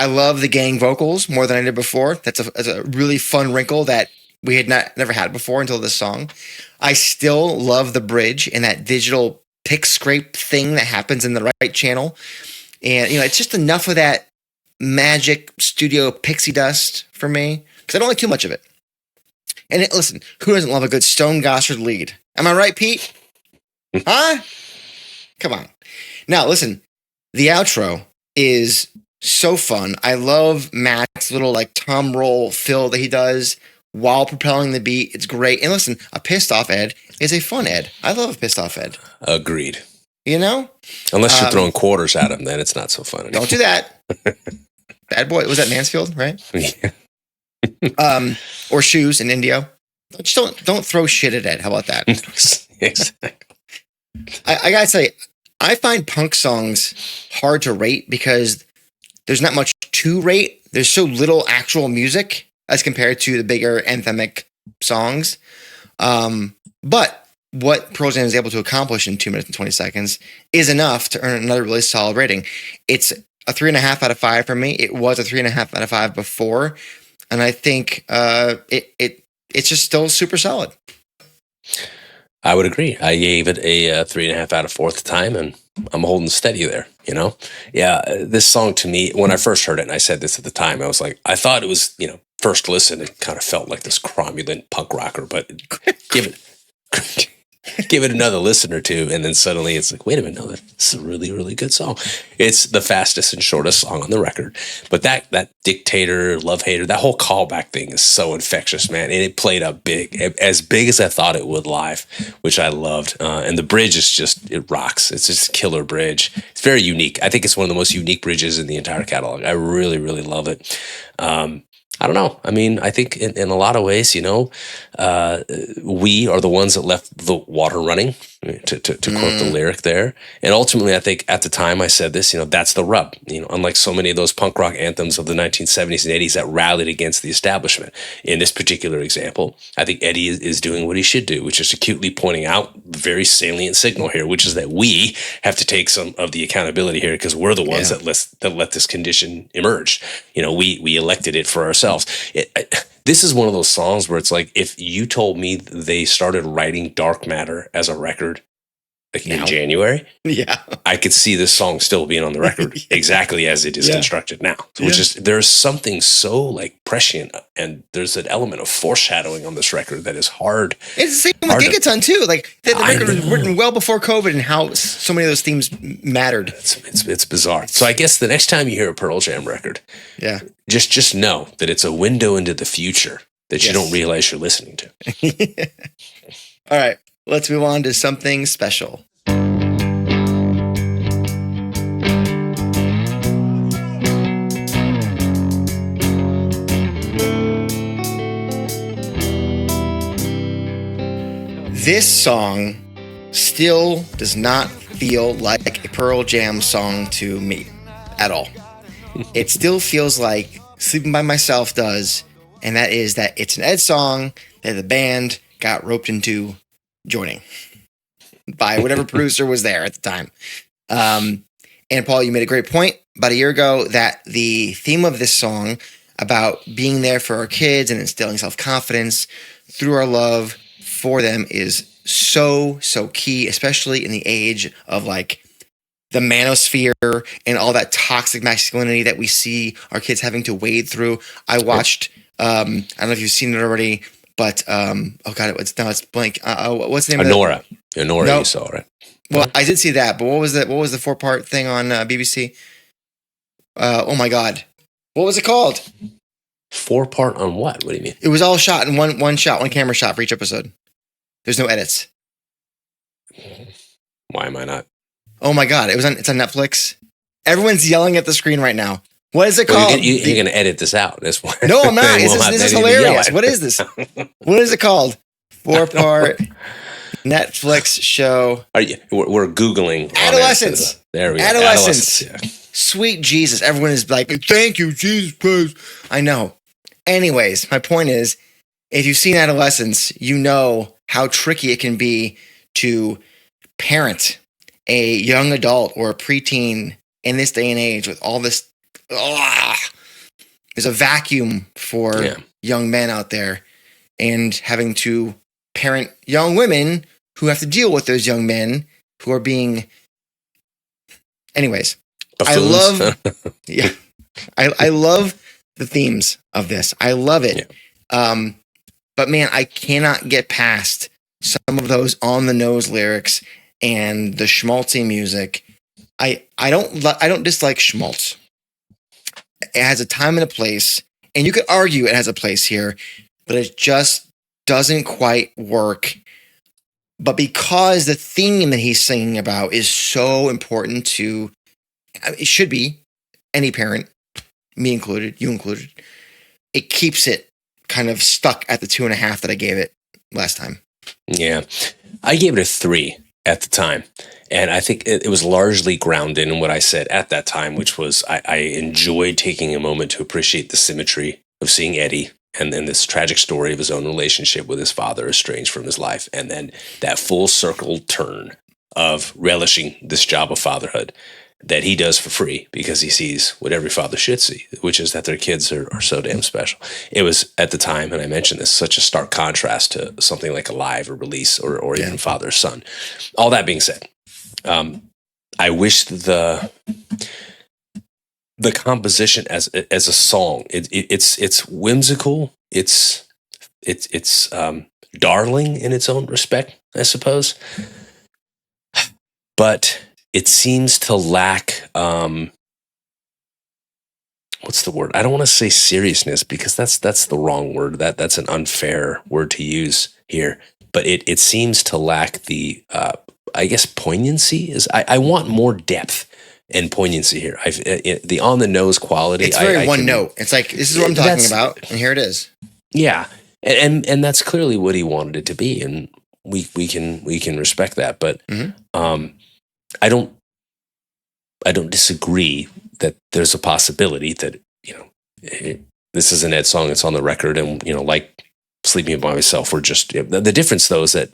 love the gang vocals more than I did before. That's a really fun wrinkle that we had never had before until this song. I still love the bridge and that digital pick scrape thing that happens in the right channel. And it's just enough of that magic studio pixie dust for me, because I don't like too much of it. And listen, who doesn't love a good Stone Gossard lead? Am I right, Pete? Huh? Come on. Now, listen. The outro is so fun. I love Matt's little like tom roll fill that he does while propelling the beat. It's great. And listen, a pissed off Ed is a fun Ed. I love a pissed off Ed. Agreed. Unless you're throwing quarters at him, then it's not so fun anymore. Don't do that. Bad boy. Was that Mansfield, right? Yeah. Or Shoes in Indio. Just don't throw shit at Ed. How about that? Exactly. I gotta say, I find punk songs hard to rate because there's not much to rate. There's so little actual music as compared to the bigger anthemic songs. But what Pearl Jam is able to accomplish in 2 minutes and 20 seconds is enough to earn another really solid rating. It's a 3.5 out of 5 for me. It was a 3.5 out of 5 before. And I think it's just still super solid. I would agree. I gave it a 3.5 out of 4 at the time, and I'm holding steady there, Yeah, this song to me, when I first heard it, and I said this at the time, I was like, I thought it was, first listen, it kind of felt like this cromulent punk rocker, but give it another listen or two, and then suddenly it's like, wait a minute, no, this is a really, really good song. It's the fastest and shortest song on the record, but that dictator, love hater, that whole callback thing is so infectious, man, and it played up big, as big as I thought it would live, which I loved, and the bridge is just, it rocks. It's just a killer bridge. It's very unique. I think it's one of the most unique bridges in the entire catalog. I really, really love it. I don't know. I mean, I think in a lot of ways, we are the ones that left the water running, to quote the lyric there. And ultimately, I think at the time I said this, that's the rub. Unlike so many of those punk rock anthems of the 1970s and 80s that rallied against the establishment. In this particular example, I think Eddie is doing what he should do, which is acutely pointing out the very salient signal here, which is that we have to take some of the accountability here because we're the ones that let this condition emerge. We elected it for ourselves. This is one of those songs where it's like, if you told me they started writing Dark Matter as a record in January, I could see this song still being on the record exactly as it is constructed now. So which is, there's something so like prescient, and there's an element of foreshadowing on this record that is hard. It's the same with Gigaton too. Like the record was written well before COVID, and how so many of those themes mattered. It's bizarre. So I guess the next time you hear a Pearl Jam record, just know that it's a window into the future that you don't realize you're listening to. All right. Let's move on to something special. This song still does not feel like a Pearl Jam song to me at all. It still feels like Sleeping by Myself does, and that is that it's an Ed song that the band got roped into joining by whatever producer was there at the time. And Paul, you made a great point about a year ago that the theme of this song about being there for our kids and instilling self-confidence through our love for them is so key, especially in the age of like the manosphere and all that toxic masculinity that we see our kids having to wade through. I watched, I don't know if you've seen it already, but it's blank. What's the name Honora. of it? Honora, Nope. You saw, right? Well, I did see that, but what was the 4-part thing on BBC? Oh my God, what was it called? 4-part on what? What do you mean? It was all shot in one shot, one camera shot for each episode. There's no edits. Why am I not? Oh my God, it's on Netflix. Everyone's yelling at the screen right now. What is it called? You're going to edit this out. That's why. No, I'm not. This is hilarious. What is this? What is it called? 4-part Netflix show. We're Googling. Adolescence. There we go. Adolescence. Yeah. Sweet Jesus. Everyone is like, thank you, Jesus Christ. I know. Anyways, my point is, if you've seen Adolescence, you know how tricky it can be to parent a young adult or a preteen in this day and age with all this. There's a vacuum for young men out there, and having to parent young women who have to deal with those young men who are being. Anyways, Buffoons. I love the themes of this. I love it. Yeah. But man, I cannot get past some of those on the nose lyrics and the schmaltzy music. I don't dislike schmaltz. It has a time and a place, and you could argue it has a place here, but it just doesn't quite work. But because the theme that he's singing about is so important to, it should be any parent, me included, you included, it keeps it kind of stuck at the 2.5 that I gave it last time. Yeah. I gave it a 3 at the time. And I think it was largely grounded in what I said at that time, which was I enjoyed taking a moment to appreciate the symmetry of seeing Eddie and then this tragic story of his own relationship with his father estranged from his life. And then that full circle turn of relishing this job of fatherhood that he does for free because he sees what every father should see, which is that their kids are so damn special. It was at the time, and I mentioned this, such a stark contrast to something like Alive or Release or even Father's Son. All that being said, I wish the composition as a song, it's whimsical, it's darling in its own respect, I suppose, but it seems to lack, what's the word? I don't want to say seriousness because that's the wrong word. That's an unfair word to use here. But it seems to lack the, I guess, poignancy. I want more depth and poignancy here. The on the nose quality. It's very one note. It's like, this is what I'm talking about, and here it is. Yeah, and that's clearly what he wanted it to be, and we can respect that. But I don't disagree that there's a possibility that this is an Ed song. It's on the record, and like Sleeping by Myself, we're just the difference though is that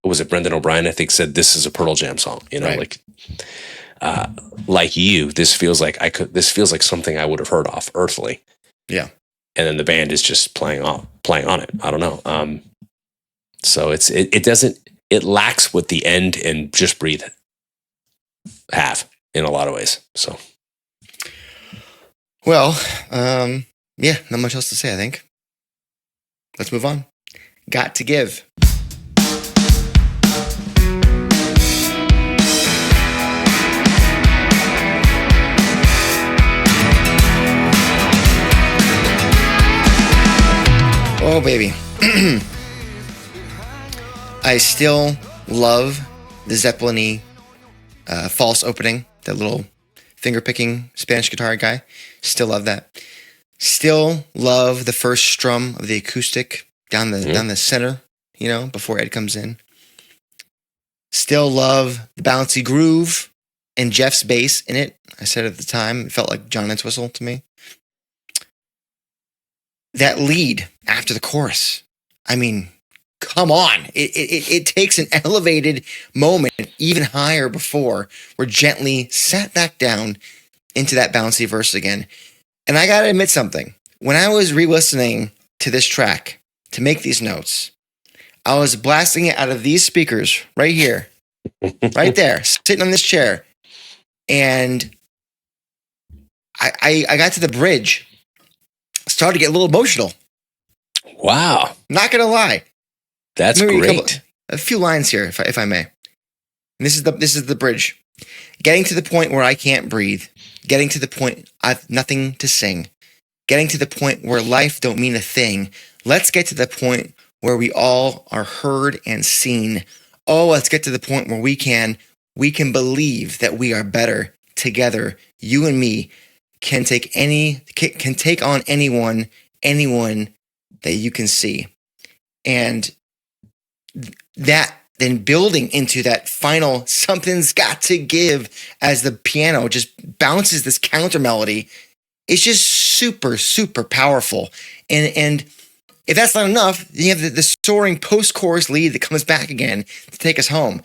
was it Brendan O'Brien I think said this is a Pearl Jam song. Right. Like you, this feels like something I would have heard off Earthly. Yeah. And then the band is just playing on it. I don't know. So it lacks what the end and Just Breathe have in a lot of ways. So, well, yeah, not much else to say, I think. Let's move on. Got to Give. Oh, baby. I still love the Zeppelin-y false opening, that little finger-picking Spanish guitar guy. Still love that. Still love the first strum of the acoustic down the center, before Ed comes in. Still love the bouncy groove and Jeff's bass in it. I said at the time, it felt like John Entwistle to me. That lead after the chorus, I mean, come on. It takes an elevated moment even higher before we're gently sat back down into that bouncy verse again. And I got to admit something. When I was re-listening to this track to make these notes, I was blasting it out of these speakers right here, right there, sitting on this chair. And I got to the bridge, started to get a little emotional. Wow. Not going to lie. That's great. A few lines here, if I may. And this is the bridge. Getting to the point where I can't breathe. Getting to the point I've nothing to sing. Getting to the point where life don't mean a thing. Let's get to the point where we all are heard and seen. Oh, let's get to the point where we can believe that we are better together. You and me can take on anyone that you can see. And that then building into that final something's got to give as the piano just bounces this counter melody. It's just super, super powerful. And if that's not enough, you have the soaring post-chorus lead that comes back again to take us home.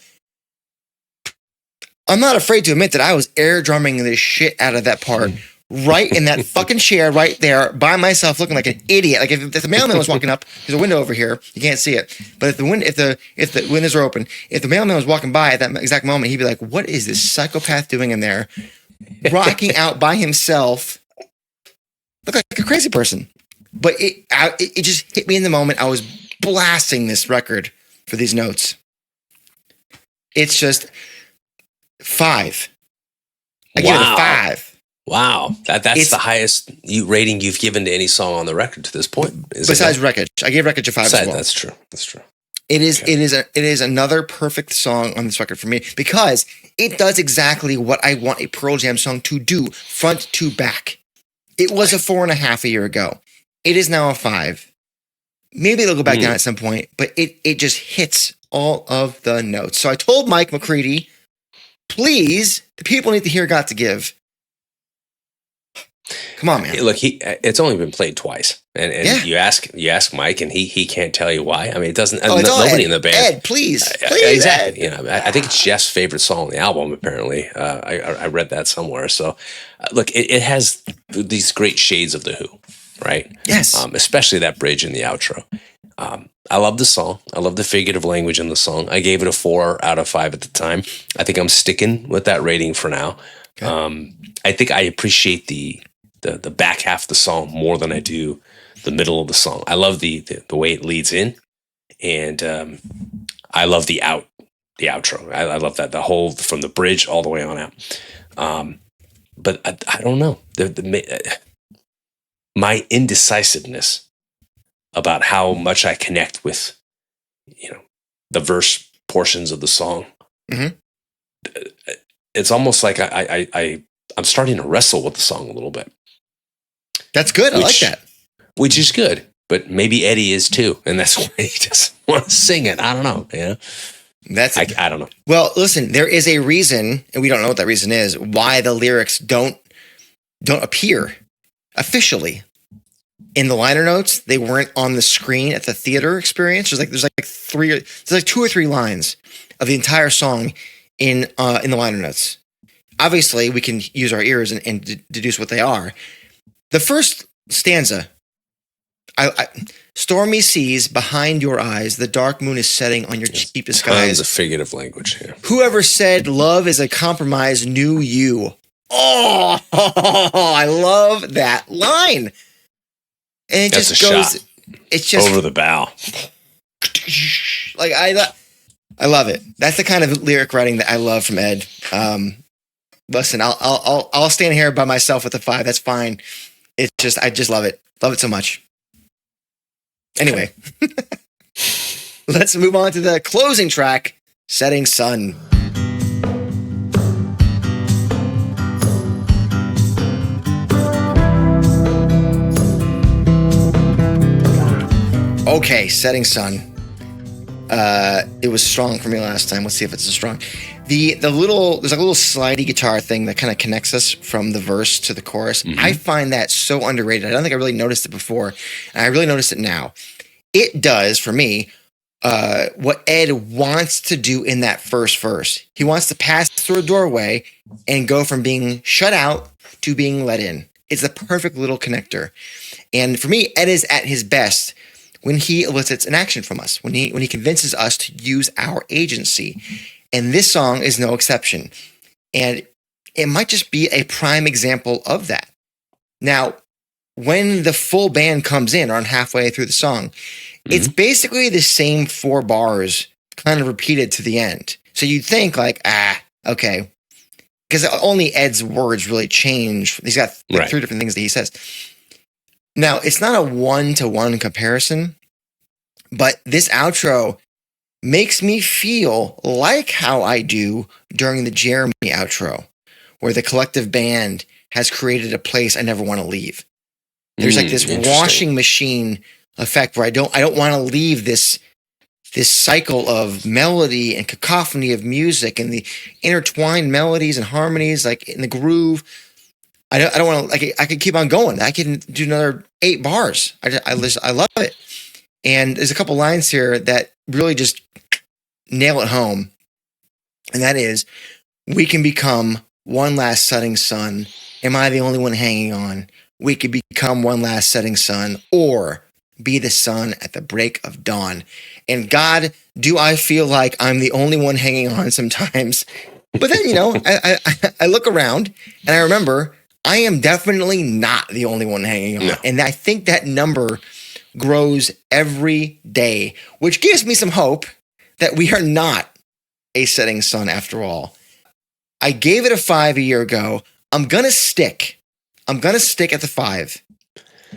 I'm not afraid to admit that I was air drumming the shit out of that part. Right in that fucking chair right there by myself looking like an idiot. Like if the mailman was walking up, there's a window over here, you can't see it. But if the windows are open, if the mailman was walking by at that exact moment, he'd be like, what is this psychopath doing in there? Rocking out by himself. Look like a crazy person. But it just hit me in the moment. I was blasting this record for these notes. It's just 5. I give it a 5. Wow, that's the highest rating you've given to any song on the record to this point. Besides Wreckage, I gave Wreckage a 5 as well. That's true. It is another perfect song on this record for me because it does exactly what I want a Pearl Jam song to do, front to back. It was a 4.5 a year ago. It is now a 5. Maybe it'll go back down at some point, but it just hits all of the notes. So I told Mike McCready, please, the people need to hear Got to Give. Come on, man. Look, it's only been played twice. And you ask Mike and he can't tell you why. I mean, it doesn't, nobody Ed, in the band. Ed, please. Exactly. Ed. I think it's Jeff's favorite song on the album, apparently. I read that somewhere. So look, it has these great shades of The Who, right? Yes. Especially that bridge in the outro. I love the song. I love the figurative language in the song. I gave it a 4 out of 5 at the time. I think I'm sticking with that rating for now. Okay. I think I appreciate the back half of the song more than I do the middle of the song. I love the way it leads in, and I love the outro. I love that, the whole from the bridge all the way on out. But I don't know. My indecisiveness about how much I connect with, the verse portions of the song. it's almost like I'm starting to wrestle with the song a little bit. That's good. I like that. Which is good, but maybe Eddie is too, and that's why he doesn't want to sing it. I don't know. Yeah, I don't know. Well, listen, there is a reason, and we don't know what that reason is, why the lyrics don't appear officially in the liner notes. They weren't on the screen at the theater experience. There's like 2 or 3 lines of the entire song in the liner notes. Obviously, we can use our ears and deduce what they are. The first stanza, stormy seas behind your eyes, the dark moon is setting on your cheap disguise. Tons of figurative language here. Whoever said love is a compromise knew you. Oh, I love that line. And it That's just a goes, shot. It's just Over the bow. like I love it. That's the kind of lyric writing that I love from Ed. Listen, I'll stand here by myself with a 5. That's fine. It's just, I just love it. Love it so much. Anyway, let's move on to the closing track, Setting Sun. Okay, Setting Sun. It was strong for me last time. Let's see if it's as strong. There's like a little slidey guitar thing that kind of connects us from the verse to the chorus. Mm-hmm. I find that so underrated. I don't think I really noticed it before, and I really noticed it now. It does, for me, what Ed wants to do in that first verse. He wants to pass through a doorway and go from being shut out to being let in. It's the perfect little connector. And for me, Ed is at his best when he elicits an action from us, when he convinces us to use our agency. And this song is no exception. And it might just be a prime example of that. Now, when the full band comes in around halfway through the song, it's basically the same 4 bars kind of repeated to the end. So you'd think like, okay. Because only Ed's words really change. He's got 3 different things that he says. Now, it's not a 1-to-1 comparison, but this outro makes me feel like how I do during the Jeremy outro, where the collective band has created a place I never want to leave. There's like this washing machine effect where I don't want to leave this cycle of melody and cacophony of music and the intertwined melodies and harmonies, like in the groove. I don't want to, I could keep on going. I can do another 8 bars. I love it. And there's a couple lines here that really just nail it home. And that is, we can become one last setting sun. Am I the only one hanging on? We could become one last setting sun, or be the sun at the break of dawn. And God, do I feel like I'm the only one hanging on sometimes? But then, I look around and I remember I am definitely not the only one hanging on. No. And I think that number grows every day, which gives me some hope that we are not a setting sun after all. I gave it a 5 a year ago. I'm going to stick at the 5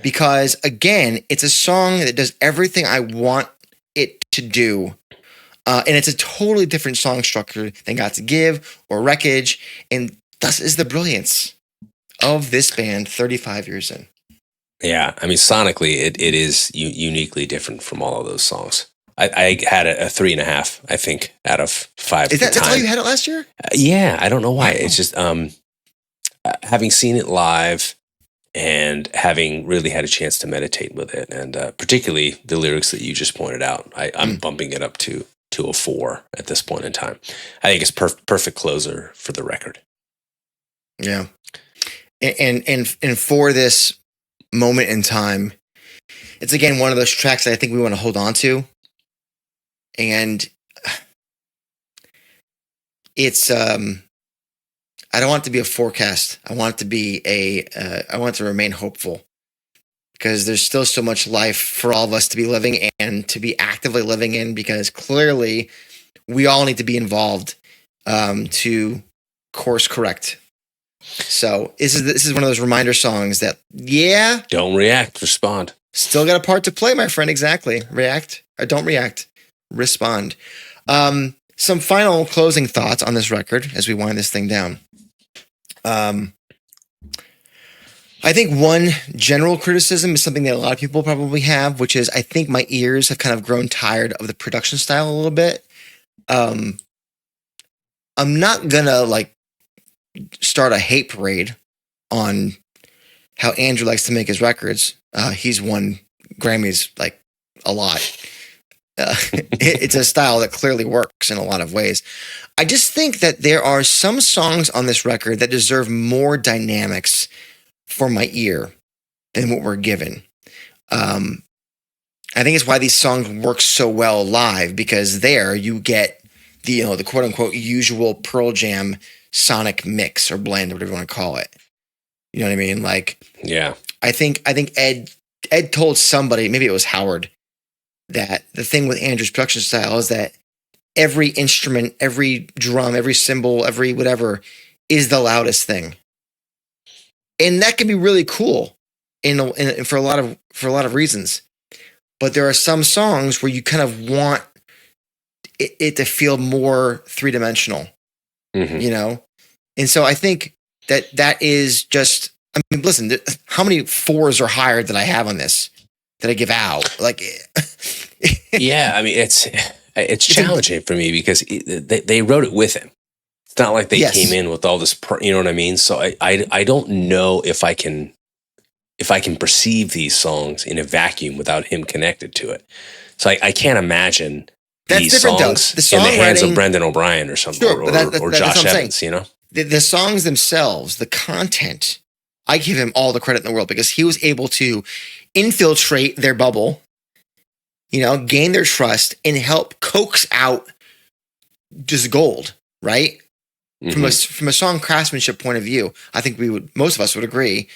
because, again, it's a song that does everything I want it to do. And it's a totally different song structure than Got to Give or Wreckage. And thus is the brilliance of this band 35 years in. Yeah, I mean, sonically, it is uniquely different from all of those songs. I had a 3.5, I think, out of 5. Is that's how you had it last year? Yeah, I don't know why. It's just having seen it live and having really had a chance to meditate with it, and particularly the lyrics that you just pointed out, I'm bumping it up to a 4 at this point in time. I think it's perfect closer for the record. Yeah, and for this moment in time, it's again one of those tracks that I think we want to hold on to. And it's, I don't want it to be a forecast. I want it to be I want it to remain hopeful, because there's still so much life for all of us to be living and to be actively living in, because clearly we all need to be involved to course correct. So this is one of those reminder songs that, don't react, respond. Still got a part to play, my friend. Exactly. React or don't react. Respond. some final closing thoughts on this record as we wind this thing down. I think one general criticism is something that a lot of people probably have, which is I think my ears have kind of grown tired of the production style a little bit. I'm not gonna like start a hate parade on how Andrew likes to make his records. He's won Grammys like a lot. It's a style that clearly works in a lot of ways. I just think that there are some songs on this record that deserve more dynamics for my ear than what we're given. I think it's why these songs work so well live, because there you get the quote unquote usual Pearl Jam sonic mix or blend, or whatever you want to call it. You know what I mean? Like, Yeah. I think Ed told somebody, maybe it was Howard, that the thing with Andrew's production style is that every instrument, every drum, every cymbal, every whatever is the loudest thing. And that can be really cool for a lot of reasons. But there are some songs where you kind of want it to feel more three-dimensional, you know? And so I think that is just, I mean, listen, how many 4s or higher that I have on this that I give out? Like, Yeah, I mean, it's challenging for me because they wrote it with him. It's not like they came in with all this, you know what I mean? So I don't know if I can perceive these songs in a vacuum without him connected to it. So I can't imagine these songs in the hands of Brendan O'Brien or something, or Josh Evans, you know? The songs themselves, the content, I give him all the credit in the world because he was able to infiltrate their bubble, you know, gain their trust, and help coax out just gold, right? Mm-hmm. From a song craftsmanship point of view, I think most of us would agree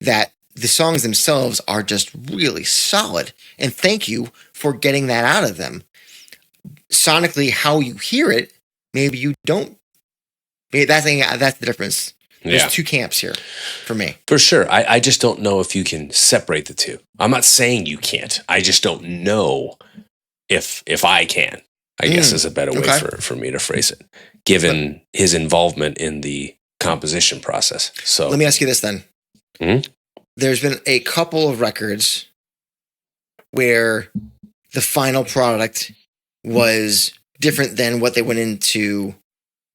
that the songs themselves are just really solid. And thank you for getting that out of them. Sonically, how you hear it, maybe you don't. Maybe that's the difference. There's two camps here for me. For sure. I just don't know if you can separate the two. I'm not saying you can't. I just don't know if I can, I guess is a better way for me to phrase it, given his involvement in the composition process. So let me ask you this then. Mm-hmm. There's been a couple of records where the final product was different than what they went in to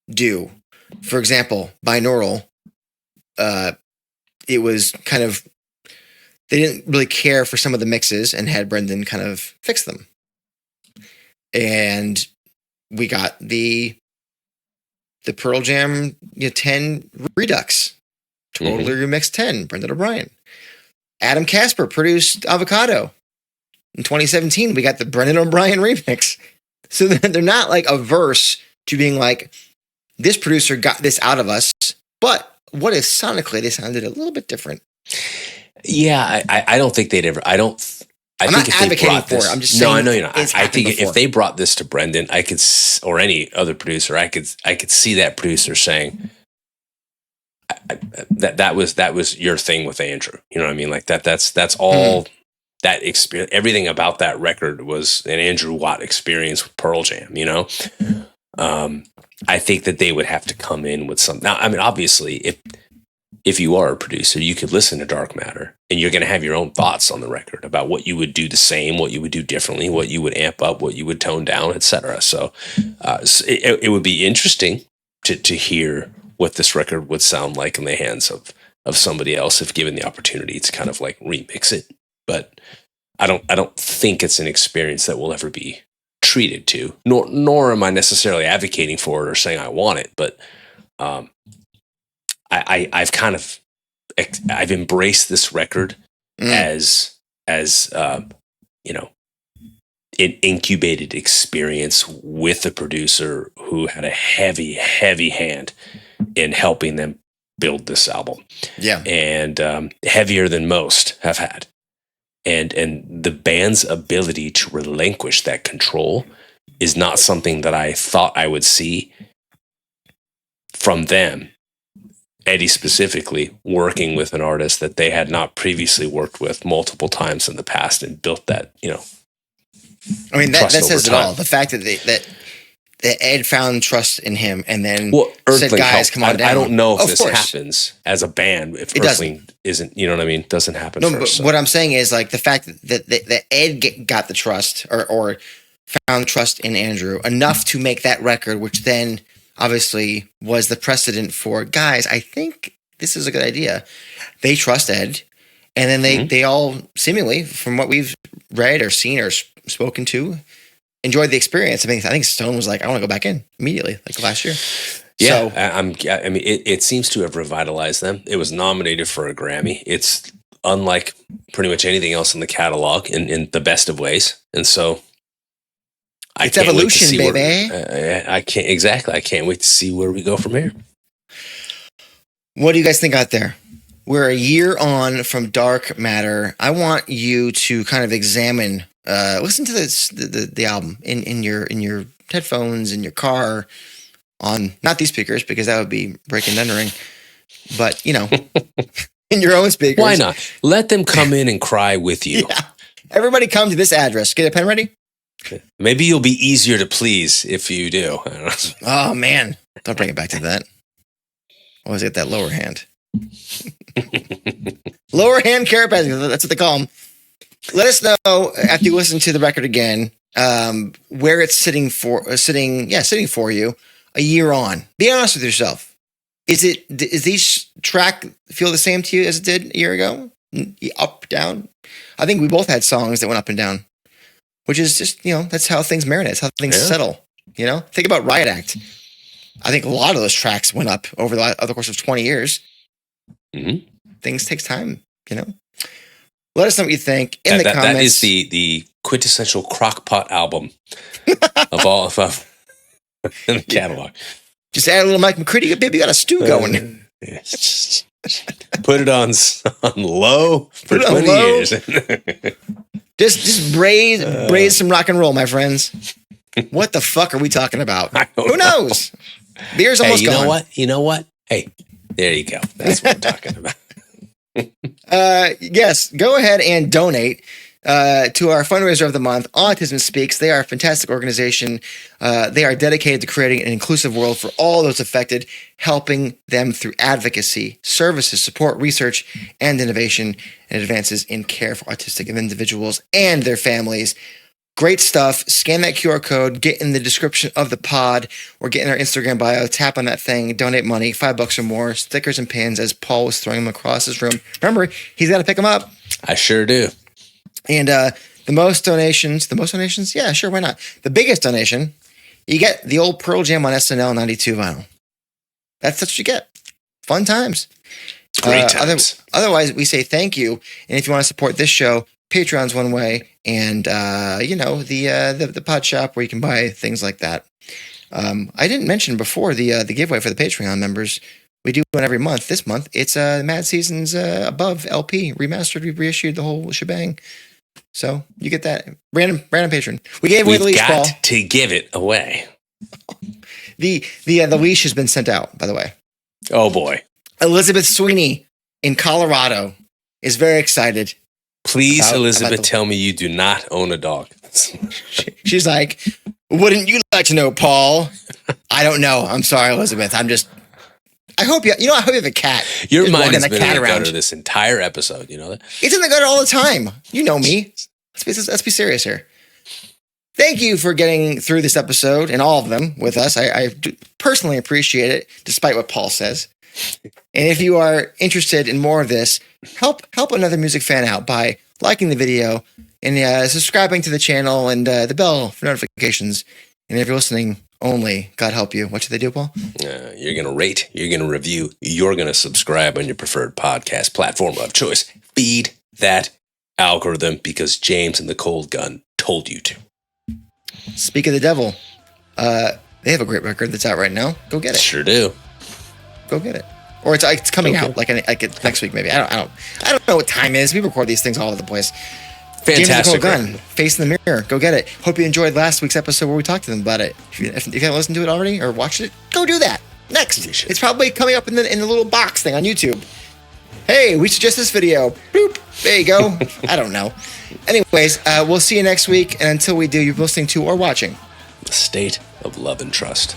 do. For example, Binaural, it was kind of, they didn't really care for some of the mixes and had Brendan kind of fix them. And we got the Pearl Jam 10 Redux, totally remixed 10, Brendan O'Brien. Adam Casper produced Avocado. In 2017, we got the Brendan O'Brien remix. So they're not like averse to being like, this producer got this out of us, but what if sonically they sounded a little bit different? Yeah, I don't think they'd ever. I'm not advocating for it. I'm just saying. No, I know you're not. I think if they brought this to Brendan, I could, or any other producer, I could see that producer saying that was your thing with Andrew. You know what I mean? Like that's all that experience. Everything about that record was an Andrew Watt experience with Pearl Jam. You know. I think that they would have to come in with some. Now, I mean, obviously, if you are a producer, you could listen to Dark Matter, and you're going to have your own thoughts on the record about what you would do the same, what you would do differently, what you would amp up, what you would tone down, etc. So, it would be interesting to hear what this record would sound like in the hands of somebody else if given the opportunity to kind of like remix it. But I don't think it's an experience that will ever be treated to, nor am I necessarily advocating for it or saying I want it, but I've embraced this record as you know, an incubated experience with a producer who had a heavy hand in helping them build this album. Yeah, and heavier than most have had. And the band's ability to relinquish that control is not something that I thought I would see from them. Eddie specifically working with an artist that they had not previously worked with multiple times in the past and built that, you know. I mean, that says it all. The fact that that Ed found trust in him and then Well, said, Earthling guys, helped. come on down. I don't know if Of this course. happens as a band. If It Earthling isn't, you know what I mean? Doesn't happen No, first. but so. what I'm saying is like the fact that Ed got the trust or found trust in Andrew enough to make that record, which then obviously was the precedent for guys. I think this is a good idea. They trust Ed, and then they all seemingly, from what we've read or seen or spoken to, enjoyed the experience. I think Stone was like, I want to go back in immediately, like last year. Yeah, So, I mean, it seems to have revitalized them. It was nominated for a Grammy. It's unlike pretty much anything else in the catalog in the best of ways, and so it's evolution, baby. I can't wait to see where we go from here. What do you guys think out there? We're a year on from Dark Matter. I want you to kind of examine, listen to the album in your headphones, in your car, on not these speakers because that would be breaking and entering, but in your own speakers. Why not? Let them come in and cry with you. Yeah. Everybody come to this address. Get a pen ready? Maybe you'll be easier to please if you do. I don't know. Oh, man. Don't bring it back to that. Always get that lower hand. Lower hand Kerepesi. That's what they call them. Let us know after you listen to the record again where it's sitting for you a year on. Be honest with yourself. Is these track feel the same to you as it did a year ago? Up, down? I think we both had songs that went up and down, which is just, that's how things marinate. That's how things settle. Think about Riot Act. I think a lot of those tracks went up over the course of 20 years. Mm-hmm. Things takes time, Let us know what you think in the comments. That is the quintessential crockpot album of all of in the catalog. Just add a little Mike McCready. Baby, you got a stew going. Put it on low for 20 years. just braise some rock and roll, my friends. What the fuck are we talking about? Who knows? Beer's almost gone. You know what? Hey, there you go. That's what we're talking about. Yes, go ahead and donate to our fundraiser of the month, Autism Speaks. They are a fantastic organization. They are dedicated to creating an inclusive world for all those affected, helping them through advocacy, services, support, research, and innovation, and advances in care for autistic individuals and their families. Great stuff. Scan that QR code, get in the description of the pod, or get in our Instagram bio, tap on that thing, donate money, $5 or more, stickers and pins as Paul was throwing them across his room. Remember, he's got to pick them up. I sure do. And the most donations, yeah, sure, why not? The biggest donation, you get the old Pearl Jam on SNL 92 vinyl. That's what you get. Fun times. Great times. Otherwise, we say thank you. And if you want to support this show, Patreon's one way, and the pod shop where you can buy things like that. I didn't mention before the giveaway for the Patreon members. We do one every month. This month, it's Mad Seasons Above LP remastered, reissued, the whole shebang. So you get that random patron. We gave away the leash, Paul. We've got to give it away. The leash has been sent out, by the way. Oh boy, Elizabeth Sweeney in Colorado is very excited. Please, Elizabeth, tell me you do not own a dog. She's like, wouldn't you like to know, Paul? I don't know. I'm sorry, Elizabeth. I hope you have a cat. Your mind has been in the gutter this entire episode. You know that? It's in the gutter all the time. You know me. Let's be serious here. Thank you for getting through this episode and all of them with us. I personally appreciate it, despite what Paul says. And if you are interested in more of this, help another music fan out by liking the video and subscribing to the channel and the bell for notifications. And if you're listening only, God help you, what should they do, Paul? You're going to rate, you're going to review, you're going to subscribe on your preferred podcast platform of choice. Feed that algorithm because James and the Cold Gun told you to. Speak of the devil, they have a great record that's out right now. Go get it. Sure do. Go get it. Or it's coming out like next week maybe. I don't know what time it is. We record these things all over the place. Fantastic. James Gunn, Face in the Mirror. Go get it. Hope you enjoyed last week's episode where we talked to them about it. If you haven't listened to it already or watched it, go do that. Next. It's probably coming up in the little box thing on YouTube. Hey, we suggest this video. Boop. There you go. I don't know. Anyways, we'll see you next week. And until we do, you're listening to or watching The State of love and trust.